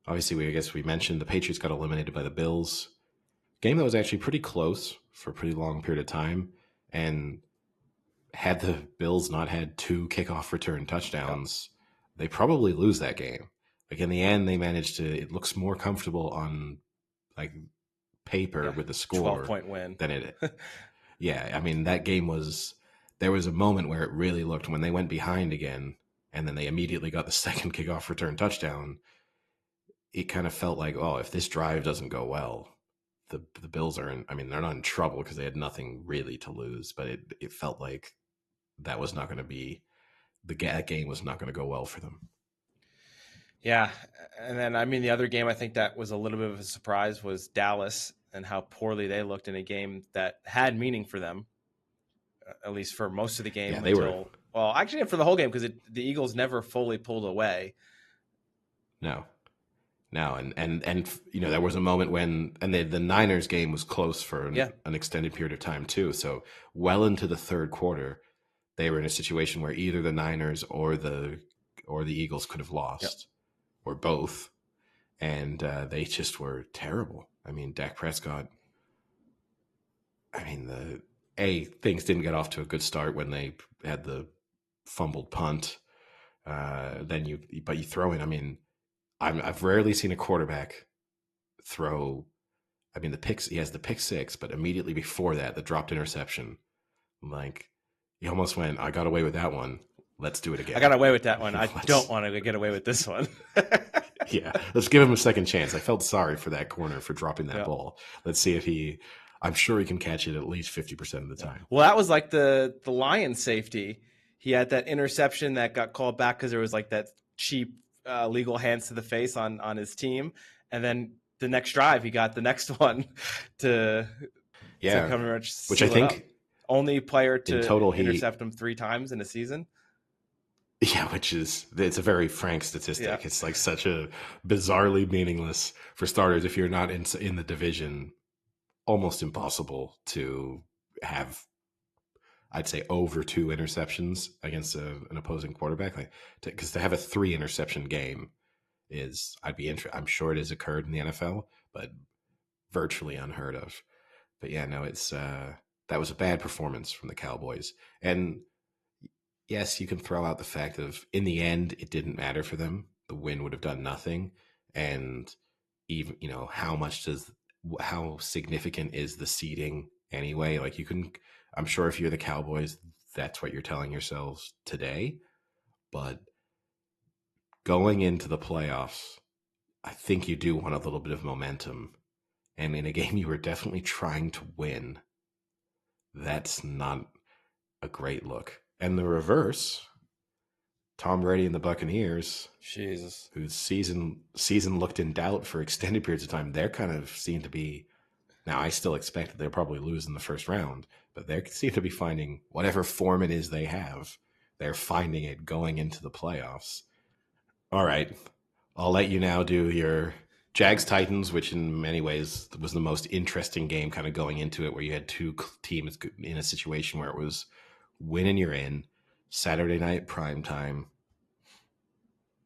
obviously, I guess we mentioned the Patriots got eliminated by the Bills. Game that was actually pretty close for a pretty long period of time. And had the Bills not had 2 kickoff return Yep. touchdowns, they probably lose that game. Like in the end, they managed to. It looks more comfortable on like paper Yeah. with the 12 score point win. than it. Yeah, I mean that game was. There was a moment where it really looked when they went behind again, and then they immediately got the second kickoff return touchdown. It kind of felt like, oh, if this drive doesn't go well, the Bills are in. I mean, they're not in trouble because they had nothing really to lose, but it felt like that was not going to be that game was not going to go well for them. Yeah. And then, I mean, the other game I think that was a little bit of a surprise was Dallas and how poorly they looked in a game that had meaning for them, at least for most of the Yeah, game they were until, well, actually for the whole game because the Eagles never fully pulled away. no, no, and there was a moment when the Niners game was close for Yeah. an extended period of time too. So well into the third quarter, they were in a situation where either the Niners or the Eagles could have Yep. lost, or both, and they just were terrible. I mean, Dak Prescott. I mean, things didn't get off to a good start when they had the fumbled punt. But you throw in. I mean, I've rarely seen a quarterback throw. I mean, he has the pick six, but immediately before that, the dropped interception. Like, he almost went, I got away with that one. Let's do it again. I got away with that one. I don't want to get away with this one. Yeah, let's give him a second chance. I felt sorry for that corner for dropping that Yeah. ball. Let's see if I'm sure he can catch it at least 50% of the time. Well, that was like the Lions safety. He had that interception that got called back because there was like that cheap legal hands to the face on his team, and then the next drive he got the next one to come and which I seal it up. think Only player to in total intercept him 3 times in a season. Yeah, it's a very frank statistic. Yeah. It's like such a bizarrely meaningless for starters. If you're not in the division, almost impossible to have, I'd say, over 2 interceptions against an opposing quarterback. Like, because to have a 3 interception game I'm sure it has occurred in the NFL, but virtually unheard of. But yeah, no, it's that was a bad performance from the Cowboys. And yes, you can throw out the fact of in the end, it didn't matter for them. The win would have done nothing. And even, how significant is the seeding anyway? Like I'm sure if you're the Cowboys, that's what you're telling yourselves today. But going into the playoffs, I think you do want a little bit of momentum. And in a game you were definitely trying to win, that's not a great look. And the reverse, Tom Brady and the Buccaneers, Jesus, whose season looked in doubt for extended periods of time, they're kind of seem to be. Now, I still expect that they'll probably lose in the first round, but they seem to be finding whatever form it is they have. They're finding it going into the playoffs. All right, I'll let you now do your Jags Titans, which in many ways was the most interesting game, kind of going into it, where you had 2 teams in a situation where it was win and you're in. Saturday night prime time.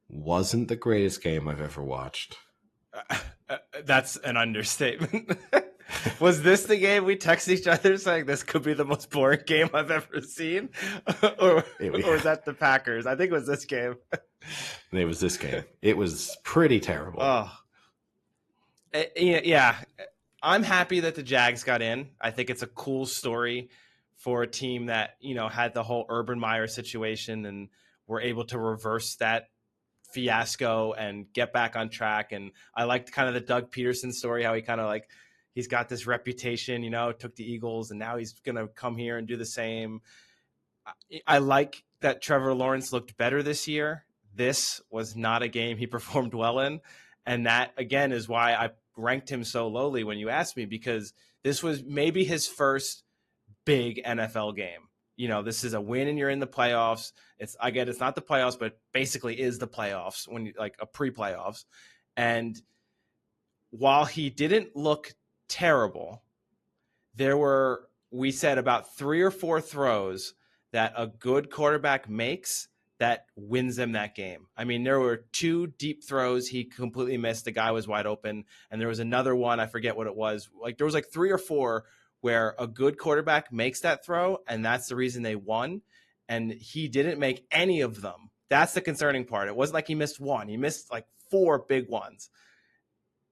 Wasn't the greatest game I've ever watched. That's an understatement. Was this the game we text each other saying this could be the most boring game I've ever seen? or was that the Packers? I think it was this game. It was this game. It was pretty terrible. Oh. Yeah. I'm happy that the Jags got in. I think it's a cool story for a team that, had the whole Urban Meyer situation and were able to reverse that fiasco and get back on track. And I liked kind of the Doug Peterson story, how he kind of he's got this reputation, took the Eagles and now he's going to come here and do the same. I like that Trevor Lawrence looked better this year. This was not a game he performed well in. And that, again, is why I ranked him so lowly when you asked me, because this was maybe his first big NFL game. This is a win and you're in the playoffs. It's not the playoffs, but basically is the playoffs when you like a pre-playoffs. And while he didn't look terrible, we said about 3 or 4 throws that a good quarterback makes that wins them that game. I mean, there were 2 deep throws he completely missed. The guy was wide open. And there was another one, I forget what it was. There was 3 or 4 where a good quarterback makes that throw, and that's the reason they won. And he didn't make any of them. That's the concerning part. It wasn't like he missed one. He missed like 4 big ones.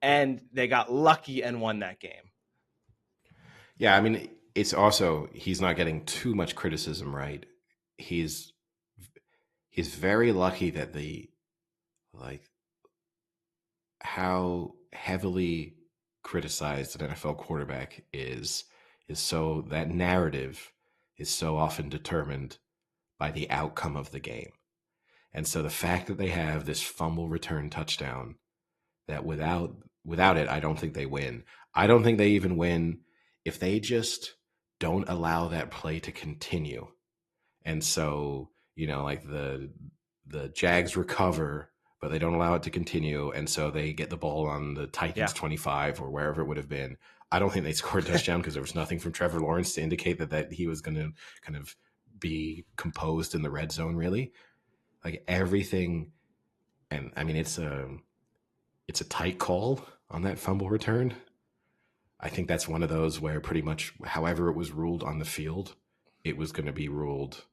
And they got lucky and won that game. Yeah, I mean, it's also, he's not getting too much criticism, right? He's very lucky that like how heavily criticized an NFL quarterback is so that narrative is so often determined by the outcome of the game. And so the fact that they have this fumble return touchdown, that without it, I don't think they win. I don't think they even win if they just don't allow that play to continue. And so, like the Jags recover, but they don't allow it to continue. And so they get the ball on the Titans 25 or wherever it would have been. I don't think they scored a touchdown because there was nothing from Trevor Lawrence to indicate that he was going to kind of be composed in the red zone, really. Like everything. And I mean, it's a tight call on that fumble return. I think that's one of those where pretty much however it was ruled on the field, it was going to be ruled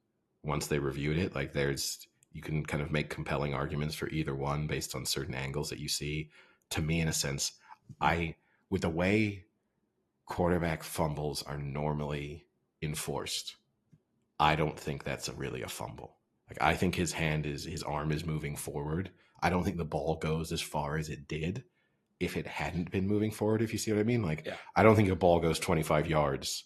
once they reviewed it. Like you can kind of make compelling arguments for either one based on certain angles that you see. To me, in a sense, with the way quarterback fumbles are normally enforced, I don't think that's really a fumble. Like I think his arm is moving forward. I don't think the ball goes as far as it did if it hadn't been moving forward, if you see what I mean. Like, I don't think a ball goes 25 yards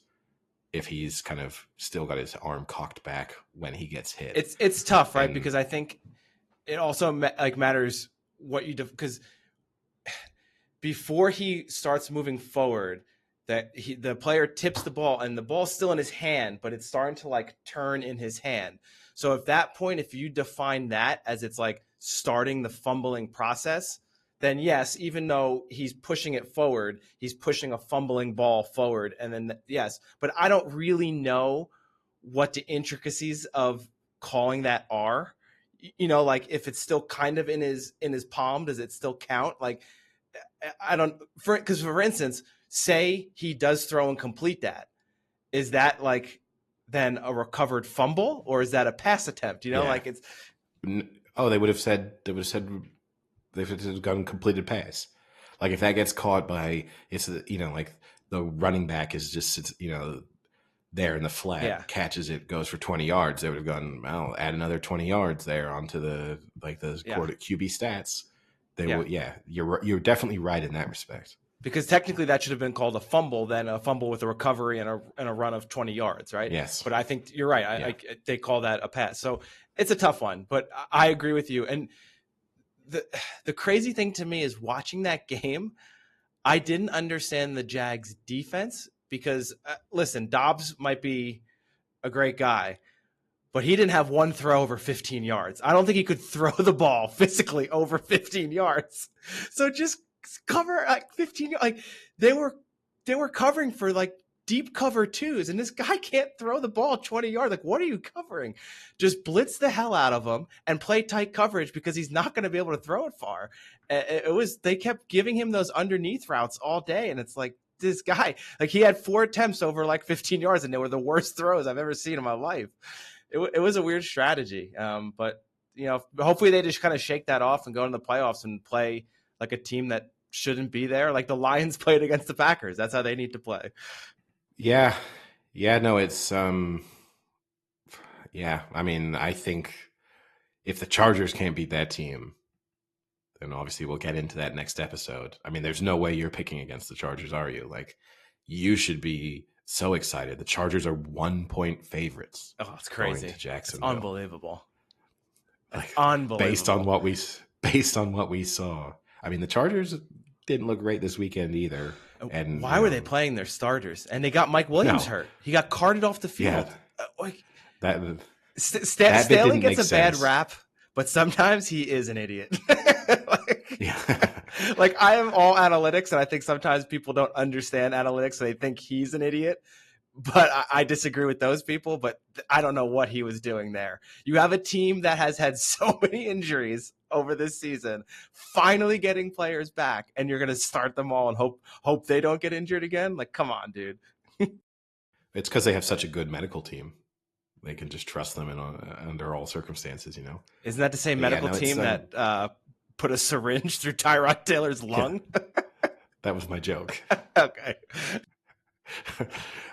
if he's kind of still got his arm cocked back when he gets hit. It's tough, right? Because I think it also matters what you do, because before he starts moving forward, the player tips the ball and the ball's still in his hand, but it's starting to like turn in his hand. So at that point, if you define that as it's like starting the fumbling process, then yes, even though he's pushing it forward, he's pushing a fumbling ball forward. And then yes, but I don't really know what the intricacies of calling that are. Like if it's still kind of in his palm, does it still count? Like I don't, because for instance, say he does throw and complete that. Is that like then a recovered fumble or is that a pass attempt? Like it's. Oh, they would have said they've gone completed pass. Like if that gets caught by, it's, like the running back is just, there in the flat, catches it, goes for 20 yards. They would have gone, well, add another 20 yards there onto the QB stats. You're definitely right in that respect. Because technically that should have been called a fumble, then a fumble with a recovery and a run of 20 yards, right? Yes. But I think you're right. They call that a pass. So it's a tough one, but I agree with you. And the crazy thing to me is watching that game, I didn't understand the Jags defense because, listen, Dobbs might be a great guy, but he didn't have one throw over 15 yards. I don't think he could throw the ball physically over 15 yards. So just cover like 15, like they were covering for like deep cover twos, and this guy can't throw the ball 20 yards. Like, what are you covering? Just blitz the hell out of him and play tight coverage because he's not going to be able to throw it far. They kept giving him those underneath routes all day, and it's like this guy, like he had 4 attempts over like 15 yards, and they were the worst throws I've ever seen in my life. It was a weird strategy, but hopefully they just kind of shake that off and go into the playoffs and play like a team that shouldn't be there, like the Lions played against the Packers. That's how they need to play. Yeah. No, it's I mean, I think if the Chargers can't beat that team, then obviously we'll get into that next episode. I mean, there's no way you're picking against the Chargers, are you? Like, you should be so excited. The Chargers are 1-point favorites. Oh, it's crazy. Going to Jacksonville. It's unbelievable. Like, unbelievable. Based on what we saw. I mean, the Chargers didn't look great this weekend either. And why were they playing their starters? And they got Mike Williams hurt. He got carted off the field. Yeah, Staley gets a bad rap, but sometimes he is an idiot. Like I am all analytics, and I think sometimes people don't understand analytics, so they think he's an idiot. But I disagree with those people, but I don't know what he was doing there. You have a team that has had so many injuries over this season, finally getting players back, and you're going to start them all and hope they don't get injured again? Like, come on, dude. It's because they have such a good medical team. They can just trust them under all circumstances, Isn't that the same But yeah, medical no, it's team that put a syringe through Tyrod Taylor's yeah, lung? that was my joke. Okay.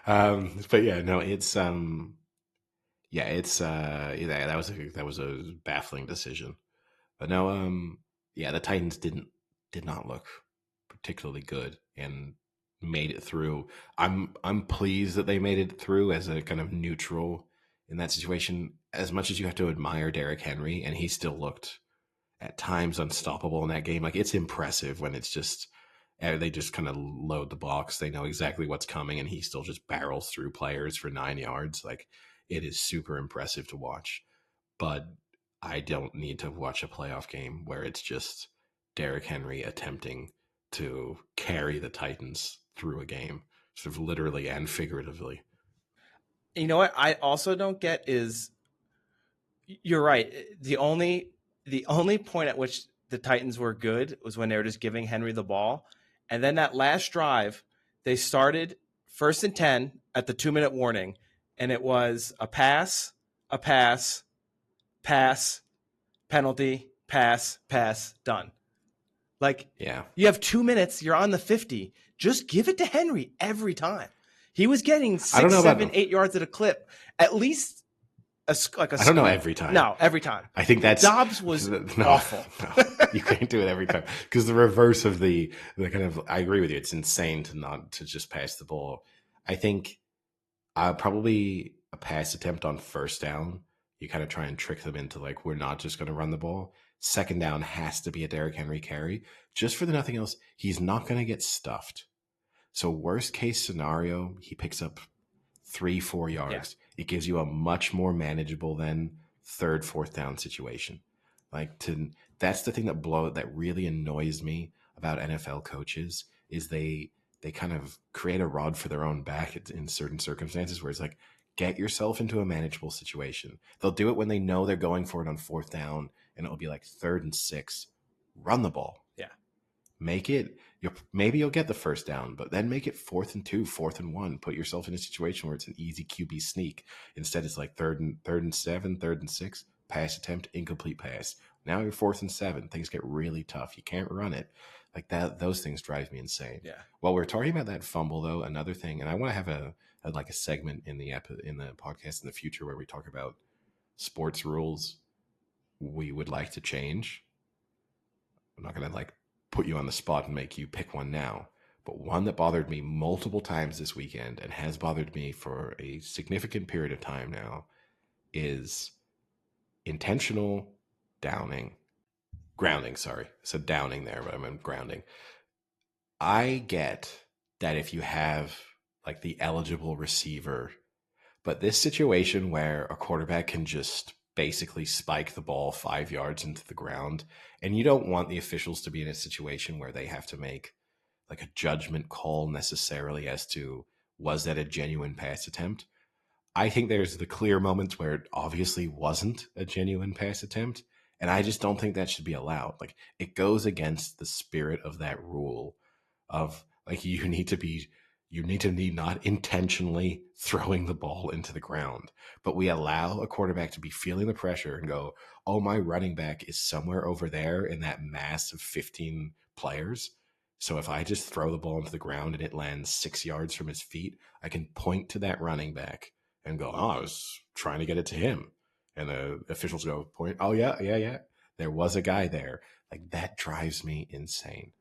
But yeah, no, it's yeah, it's yeah, that was a baffling decision. But no, yeah, the Titans did not look particularly good and made it through. I'm pleased that they made it through as a kind of neutral in that situation. As much as you have to admire Derrick Henry, and he still looked at times unstoppable in that game. Like, it's impressive when it's just they just kind of load the box. They know exactly what's coming, and he still just barrels through players for 9 yards. Like, it is super impressive to watch. But I don't need to watch a playoff game where it's just Derrick Henry attempting to carry the Titans through a game, sort of literally and figuratively. You know what I also don't get is, you're right. The only point at which the Titans were good was when they were just giving Henry the ball. And then that last drive, they started 1st and 10 at the 2-minute warning, and it was a pass, pass, penalty, pass, done. Like, Yeah. you have 2 minutes, you're on the 50. Just give it to Henry every time. He was getting 6, 7, 8 yards at a clip, at least. I don't know every time. No, every time. I think that's Dobbs was awful. No, you can't do it every time because the reverse of the kind of. I agree with you. It's insane to just pass the ball. I think probably a pass attempt on first down. You kind of try and trick them into, like, we're not just going to run the ball. Second down has to be a Derrick Henry carry. Just for the nothing else, he's not going to get stuffed. So worst case scenario, he picks up 3-4 yards. Yeah. It gives you a much more manageable than third, fourth down situation. That's the thing that really annoys me about NFL coaches is they kind of create a rod for their own back in certain circumstances where it's like, get yourself into a manageable situation. They'll do it when they know they're going for it on fourth down and it'll be like 3rd and 6. Run the ball. Yeah. Make it, maybe you'll get the first down, but then make it 4th and 2, 4th and 1. Put yourself in a situation where it's an easy QB sneak. Instead, it's like 3rd and 7, 3rd and 6, pass attempt, incomplete pass. Now you're 4th and 7. Things get really tough. You can't run it. Like that, those things drive me insane. Yeah. While we're talking about that fumble, though, another thing, and I want to have a segment in the podcast in the future where we talk about sports rules we would like to change. I'm not going to put you on the spot and make you pick one now, but one that bothered me multiple times this weekend and has bothered me for a significant period of time now is intentional grounding. Sorry, I said downing there, but I meant grounding. I get that if you have the eligible receiver, but this situation where a quarterback can just basically spike the ball 5 yards into the ground, and you don't want the officials to be in a situation where they have to make a judgment call necessarily as to, was that a genuine pass attempt? I think there's the clear moments where it obviously wasn't a genuine pass attempt, and I just don't think that should be allowed. It goes against the spirit of that rule of you need to be not intentionally throwing the ball into the ground, but we allow a quarterback to be feeling the pressure and go, oh, my running back is somewhere over there in that mass of 15 players. So if I just throw the ball into the ground and it lands 6 yards from his feet, I can point to that running back and go, oh, I was trying to get it to him. And the officials go, point, oh, yeah. There was a guy there. That drives me insane.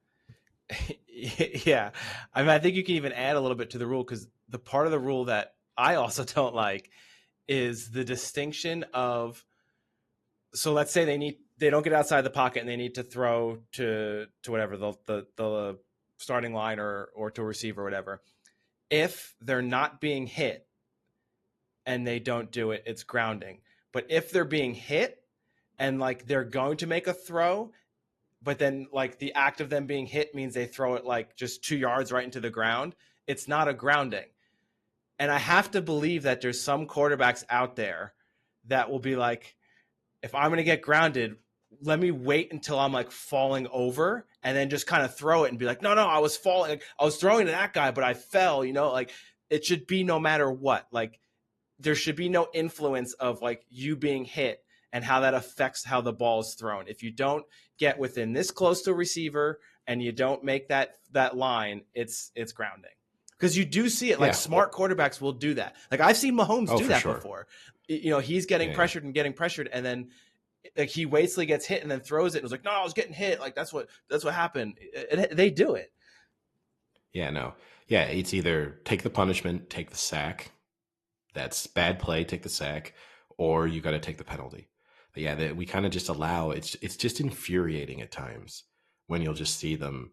Yeah. I mean, I think you can even add a little bit to the rule, because the part of the rule that I also don't like is the distinction of, so let's say they don't get outside the pocket and they need to throw to whatever, the starting line or to a receiver or whatever. If they're not being hit and they don't do it, it's grounding. But if they're being hit and they're going to make a throw, but then the act of them being hit means they throw it just 2 yards right into the ground, it's not a grounding. And I have to believe that there's some quarterbacks out there that will be like, if I'm going to get grounded, let me wait until I'm falling over and then just kind of throw it and be like, no, I was falling. I was throwing to that guy, but I fell, it should be no matter what. Like, there should be no influence of like you being hit and how that affects how the ball is thrown. If you don't get within this close to a receiver and you don't make that line, it's grounding. Because you do see it, like smart quarterbacks will do that. Like I've seen Mahomes do that before. You know, he's getting pressured and getting pressured, and then like he waits till he gets hit and then throws it. And was like, no, I was getting hit. Like that's what happened. They do it. Yeah, no. Yeah, it's either take the punishment, take the sack. That's bad play, take the sack, or you got to take the penalty. But yeah, we kind of just allow, it's just infuriating at times when you'll just see them.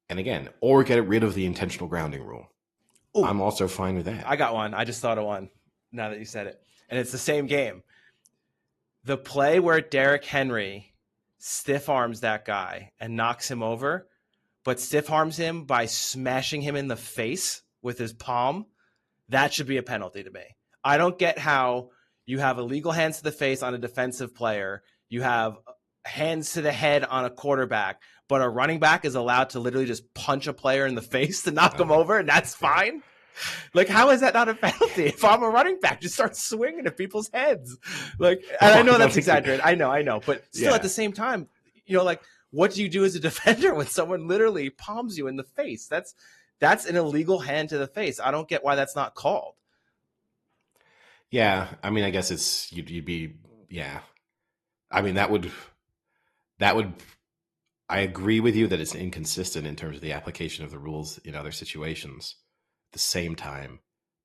And again, or get rid of the intentional grounding rule. Ooh, I'm also fine with that. I got one. I just thought of one now that you said it. And it's the same game. The play where Derrick Henry stiff arms that guy and knocks him over, but stiff arms him by smashing him in the face with his palm, that should be a penalty to me. I don't get how you have illegal hands to the face on a defensive player, you have hands to the head on a quarterback, but a running back is allowed to literally just punch a player in the face to knock him over, and that's fine. Like, how is that not a penalty? If I'm a running back, just start swinging at people's heads. Like, and I know that's exaggerated. I know. But still at the same time, you know, like, what do you do as a defender when someone literally palms you in the face? That's an illegal hand to the face. I don't get why that's not called. Yeah. I mean, I guess it's, you'd be, yeah. I mean, that would, I agree with you that it's inconsistent in terms of the application of the rules in other situations. At the same time,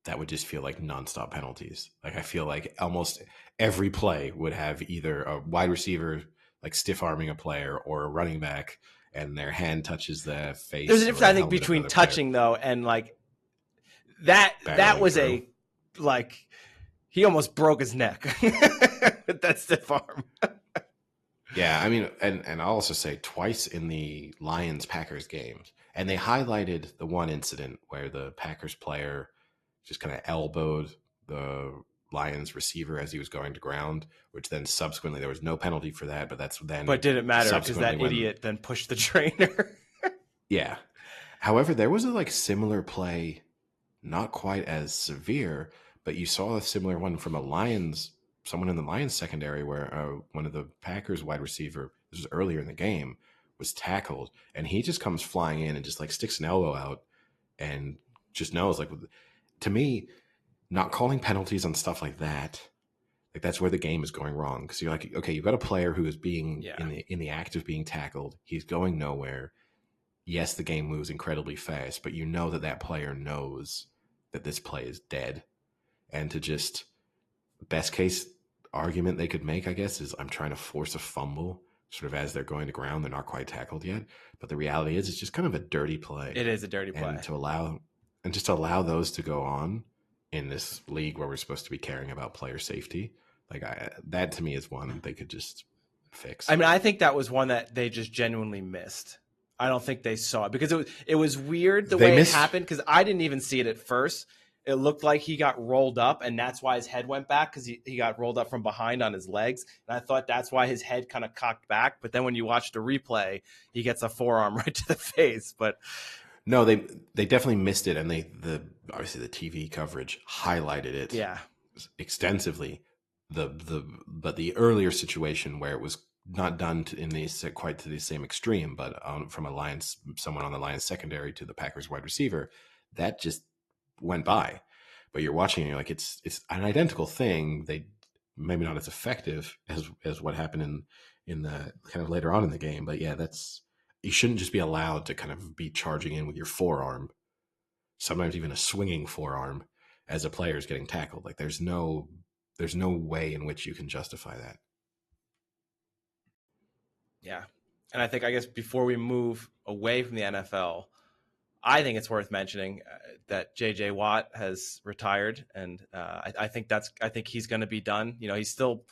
that would just feel like nonstop penalties. Like I feel like almost every play would have either a wide receiver like stiff arming a player or a running back and their hand touches the face. There's a difference, I think, between touching though and like that was through. He almost broke his neck with that stiff arm. Yeah, I mean, and I'll also say twice in the Lions-Packers games, and they highlighted the one incident where the Packers player just kind of elbowed the Lions receiver as he was going to ground, which then subsequently there was no penalty for that, but that's then. But did it matter because that idiot then pushed the trainer? Yeah. However, there was a like similar play, not quite as severe, but you saw a similar one from someone in the Lions secondary where one of the Packers wide receiver, this was earlier in the game, was tackled, and he just comes flying in and just like sticks an elbow out and just knows, like, to me, not calling penalties on stuff like that, like that's where the game is going wrong. Because you're like, okay, you've got a player who is being in the act of being tackled. He's going nowhere. Yes, the game moves incredibly fast, but you know that player knows that this play is dead. And to just, best case argument they could make, I guess, is I'm trying to force a fumble sort of as they're going to ground. They're not quite tackled yet. But the reality is it's just kind of a dirty play. It is a dirty play. And to allow those to go on in this league where we're supposed to be caring about player safety, like that to me is one they could just fix. I mean, I think that was one that they just genuinely missed. I don't think they saw it because it was weird the way it happened, because I didn't even see it at first. It looked like he got rolled up, and that's why his head went back, because he got rolled up from behind on his legs. And I thought that's why his head kind of cocked back. But then when you watch the replay, he gets a forearm right to the face. But no, they definitely missed it, and obviously the TV coverage highlighted it extensively. But the earlier situation where it was not done quite to the same extreme, but from someone on the Lions secondary to the Packers wide receiver, that just went by. But you're watching and you're like, it's an identical thing. They maybe not as effective as what happened in the kind of later on in the game. But yeah, you shouldn't just be allowed to kind of be charging in with your forearm, sometimes even a swinging forearm, as a player is getting tackled. Like there's no way in which you can justify that. Yeah. And I guess before we move away from the NFL, I think it's worth mentioning that J.J. Watt has retired, and I think he's going to be done. You know, he still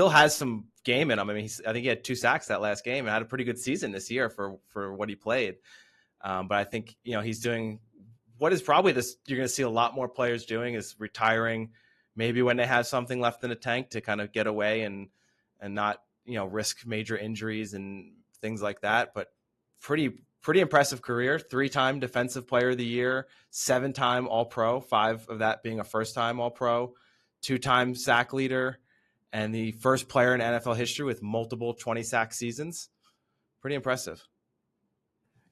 has some game in him. I mean, I think he had 2 sacks that last game and had a pretty good season this year for what he played. But I think, you know, he's doing what is probably you're going to see a lot more players doing, is retiring maybe when they have something left in the tank to kind of get away and not, you know, risk major injuries and things like that. But pretty impressive career. 3-time Defensive Player of the Year, 7-time All-Pro, 5 of that being a first-time All-Pro, 2-time sack leader, and the first player in NFL history with multiple 20-sack seasons. Pretty impressive.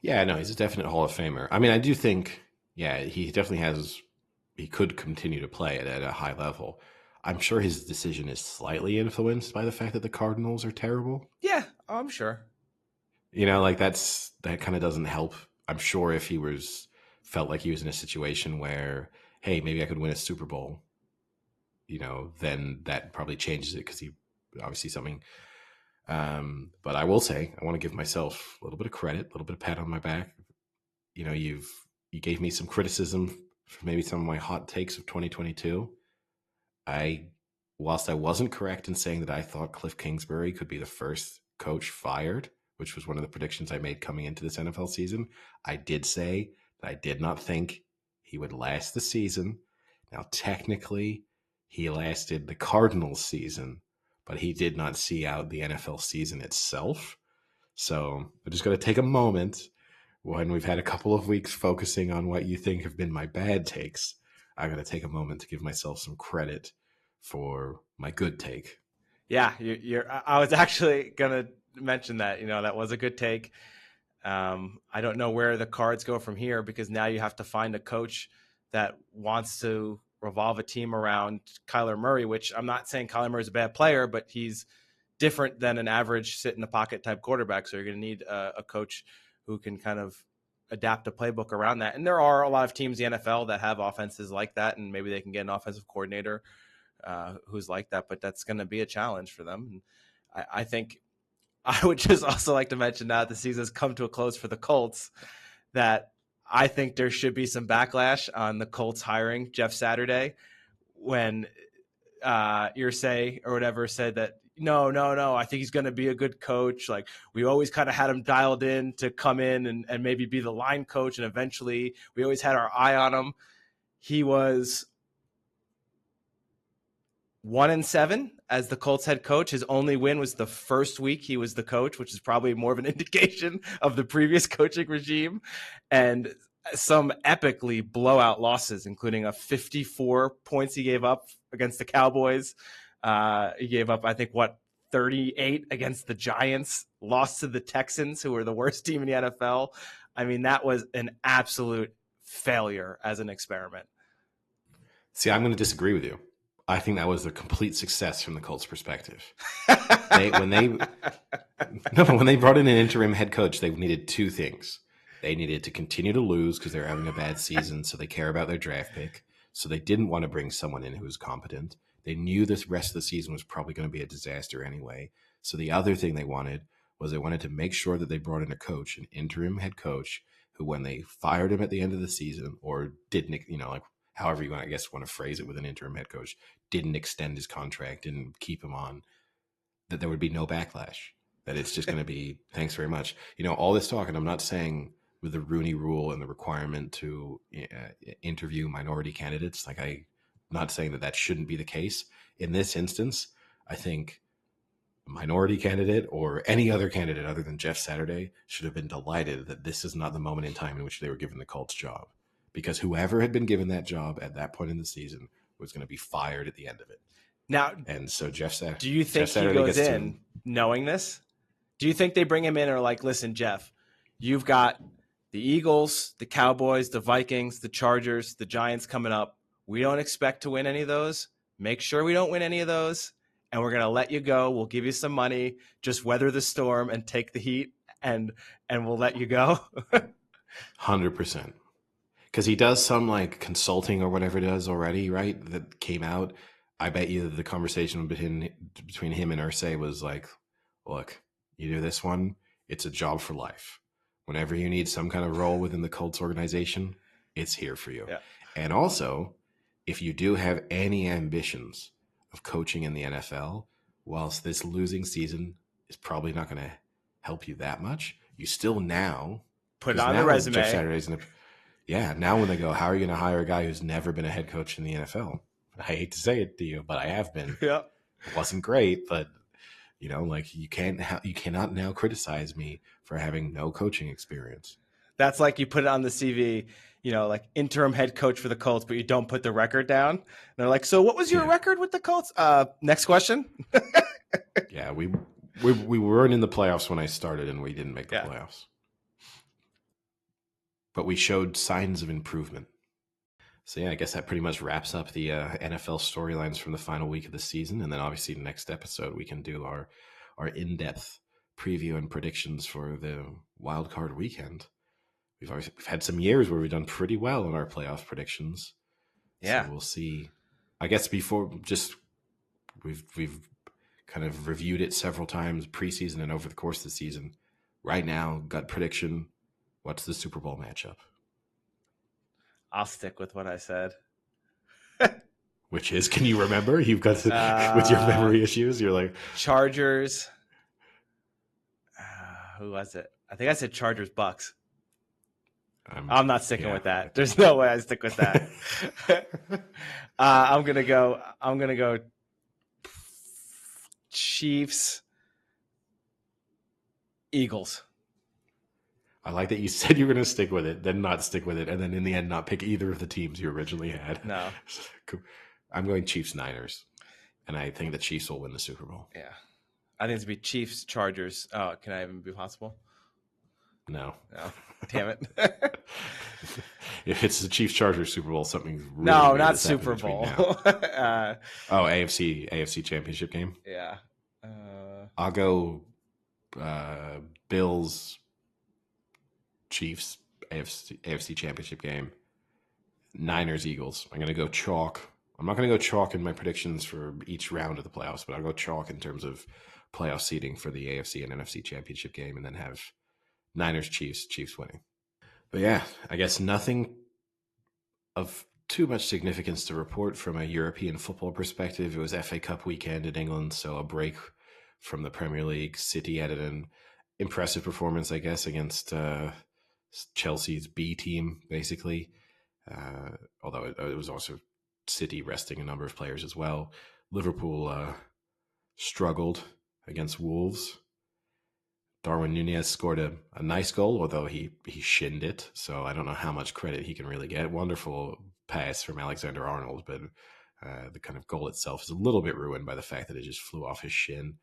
Yeah, no, he's a definite Hall of Famer. I mean, I do think, yeah, he definitely has. He could continue to play it at a high level. I'm sure his decision is slightly influenced by the fact that the Cardinals are terrible. Yeah, I'm sure. Like that kind of doesn't help. I'm sure if he felt like he was in a situation where, hey, maybe I could win a Super Bowl, then that probably changes it because he obviously something. But I will say, I want to give myself a little bit of credit, a little bit of pat on my back. You gave me some criticism for maybe some of my hot takes of 2022. Whilst I wasn't correct in saying that I thought Cliff Kingsbury could be the first coach fired, which was one of the predictions I made coming into this NFL season, I did say that I did not think he would last the season. Now, technically, he lasted the Cardinals season, but he did not see out the NFL season itself. So I'm just going to take a moment when we've had a couple of weeks focusing on what you think have been my bad takes. I'm going to take a moment to give myself some credit for my good take. Yeah, I was actually going to mention that. That was a good take. I don't know where the Cards go from here because now you have to find a coach that wants to revolve a team around Kyler Murray, which I'm not saying Kyler Murray's a bad player, but he's different than an average sit in the pocket type quarterback. So you're going to need a coach who can kind of adapt a playbook around that. And there are a lot of teams in the NFL that have offenses like that, and maybe they can get an offensive coordinator who's like that, but that's going to be a challenge for them. And I think I would just also like to mention now that the season has come to a close for the Colts, that I think there should be some backlash on the Colts hiring Jeff Saturday when Irsay or whatever said that, no, I think he's going to be a good coach. Like, we always kind of had him dialed in to come in and maybe be the line coach, and eventually we always had our eye on him. He was 1-7 as the Colts head coach. His only win was the first week he was the coach, which is probably more of an indication of the previous coaching regime, and some epically blowout losses, including a 54 points he gave up against the Cowboys. He gave up, I think, 38 against the Giants, lost to the Texans, who were the worst team in the NFL. I mean, that was an absolute failure as an experiment. See, I'm going to disagree with you. I think that was a complete success from the Colts' perspective. When they brought in an interim head coach, they needed two things. They needed to continue to lose because they're having a bad season, so they care about their draft pick. So they didn't want to bring someone in who was competent. They knew this rest of the season was probably going to be a disaster anyway. So the other thing they wanted to make sure that they brought in a coach, an interim head coach, who when they fired him at the end of the season or didn't, however you want to phrase it with an interim head coach, didn't extend his contract, didn't keep him on, that there would be no backlash, that it's just going to be, thanks very much. All this talk, and I'm not saying with the Rooney Rule and the requirement to interview minority candidates, I'm not saying that shouldn't be the case. In this instance, I think a minority candidate or any other candidate other than Jeff Saturday should have been delighted that this is not the moment in time in which they were given the Colts job. Because whoever had been given that job at that point in the season was going to be fired at the end of it. Now, and so Jeff Saturday. Do you think he goes in knowing this? Do you think they bring him in and are like, listen, Jeff, you've got the Eagles, the Cowboys, the Vikings, the Chargers, the Giants coming up. We don't expect to win any of those. Make sure we don't win any of those. And we're going to let you go. We'll give you some money. Just weather the storm and take the heat, and we'll let you go. 100%. Because he does some consulting or whatever it does already, right? That came out. I bet you that the conversation between him and Irsay was like, look, you do this one, it's a job for life. Whenever you need some kind of role within the Colts organization, it's here for you. Yeah. And also, if you do have any ambitions of coaching in the NFL, whilst this losing season is probably not going to help you that much, you still now put it on the resume. Jeff Saturday's now when they go, how are you going to hire a guy who's never been a head coach in the NFL? I hate to say it to you, but I have been. Yeah. It wasn't great, but You know, like you cannot now criticize me for having no coaching experience. That's like you put it on the CV, like interim head coach for the Colts, but you don't put the record down. And they're like, so what was your record with the Colts? Next question. Yeah, we weren't in the playoffs when I started, and we didn't make the playoffs. But we showed signs of improvement. So yeah, I guess that pretty much wraps up the NFL storylines from the final week of the season, and then obviously next episode we can do our in-depth preview and predictions for the wild card weekend. We've had some years where we've done pretty well in our playoff predictions. Yeah, so we'll see. I guess before we've kind of reviewed it several times preseason and over the course of the season. Right now, gut prediction: what's the Super Bowl matchup? I'll stick with what I said. Which is, can you remember? You've got to, with your memory issues, you're like Chargers. Who was it? I think I said Chargers Bucks. I'm not sticking with that. There's no way I stick with that. I'm gonna go Chiefs, Eagles. I like that you said you were going to stick with it, then not stick with it, and then in the end not pick either of the teams you originally had. No. I'm going Chiefs Niners, and I think the Chiefs will win the Super Bowl. Yeah. I think it's going to be Chiefs Chargers. Oh, can I even be possible? No. Damn it. If it's the Chiefs Chargers Super Bowl, something's really no, not Super Bowl. AFC Championship game. Yeah. I'll go Bills Chiefs AFC Championship game. Niners Eagles. I'm going to go chalk. I'm not going to go chalk in my predictions for each round of the playoffs, but I'll go chalk in terms of playoff seeding for the AFC and NFC Championship game, and then have Niners Chiefs winning. But yeah, I guess nothing of too much significance to report from a European football perspective. It was FA Cup weekend in England, so a break from the Premier League. City had an impressive performance, I guess, against Chelsea's B team, basically. Although it was also City resting a number of players as well. Liverpool struggled against Wolves. Darwin Nunez scored a nice goal, although he shinned it, so I don't know how much credit he can really get. Wonderful pass from Alexander-Arnold, but the kind of goal itself is a little bit ruined by the fact that it just flew off his shin.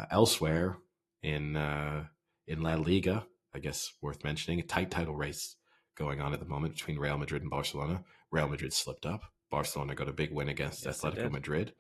Elsewhere in La Liga, I guess worth mentioning, a tight title race going on at the moment between Real Madrid and Barcelona. Real Madrid slipped up. Barcelona got a big win against Atletico Madrid.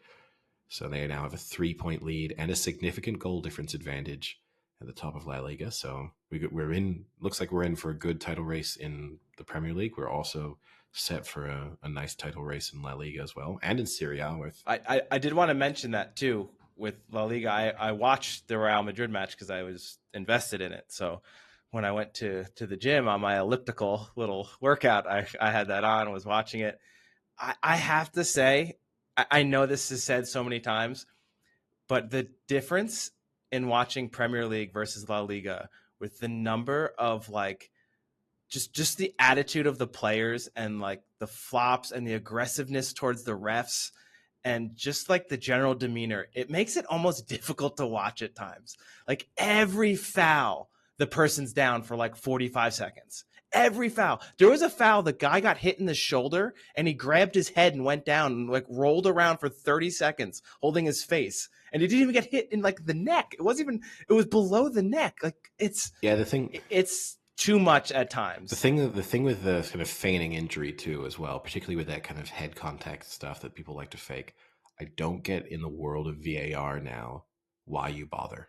So they now have a 3-point lead and a significant goal difference advantage at the top of La Liga. So we're in, looks like we're in for a good title race in the Premier League. We're also set for a nice title race in La Liga as well, and in Serie A. I did want to mention that too with La Liga. I watched the Real Madrid match because I was invested in it. So when I went to the gym on my elliptical little workout, I had that on and was watching it. I have to say, I know this is said so many times, but the difference in watching Premier League versus La Liga with the number of just the attitude of the players and like the flops and the aggressiveness towards the refs and just like the general demeanor, it makes it almost difficult to watch at times. Like every foul, the person's down for like 45 seconds. Every foul. There was a foul, the guy got hit in the shoulder and he grabbed his head and went down and like rolled around for 30 seconds holding his face. And he didn't even get hit in like the neck. It was below the neck. Like it's too much at times. The thing with the kind of feigning injury too, as well, particularly with that kind of head contact stuff that people like to fake. I don't get in the world of VAR now why you bother,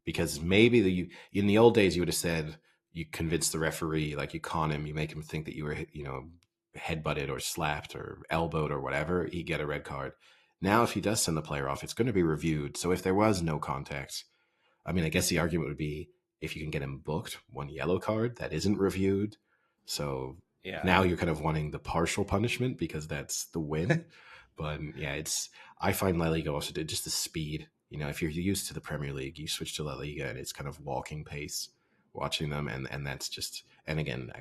because maybe in the old days you would have said you convince the referee, like you con him, you make him think that you were headbutted or slapped or elbowed or whatever, he get a red card. Now, if he does send the player off, it's going to be reviewed. So if there was no contact, I mean, I guess the argument would be if you can get him booked, one yellow card that isn't reviewed. So now you're kind of wanting the partial punishment because that's the win. But yeah, I find La Liga also just the speed. If you're used to the Premier League, you switch to La Liga and it's kind of walking pace watching them. And that's just, and again,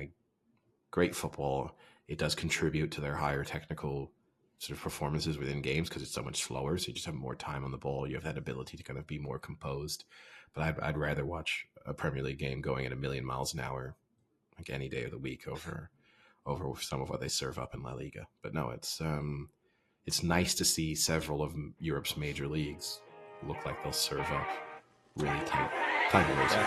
great football. It does contribute to their higher technical sort of performances within games because it's so much slower. So you just have more time on the ball. You have that ability to kind of be more composed. But I'd rather watch a Premier League game going at a million miles an hour, like any day of the week, over some of what they serve up in La Liga. But no, it's nice to see several of Europe's major leagues look like they'll serve up really tight races.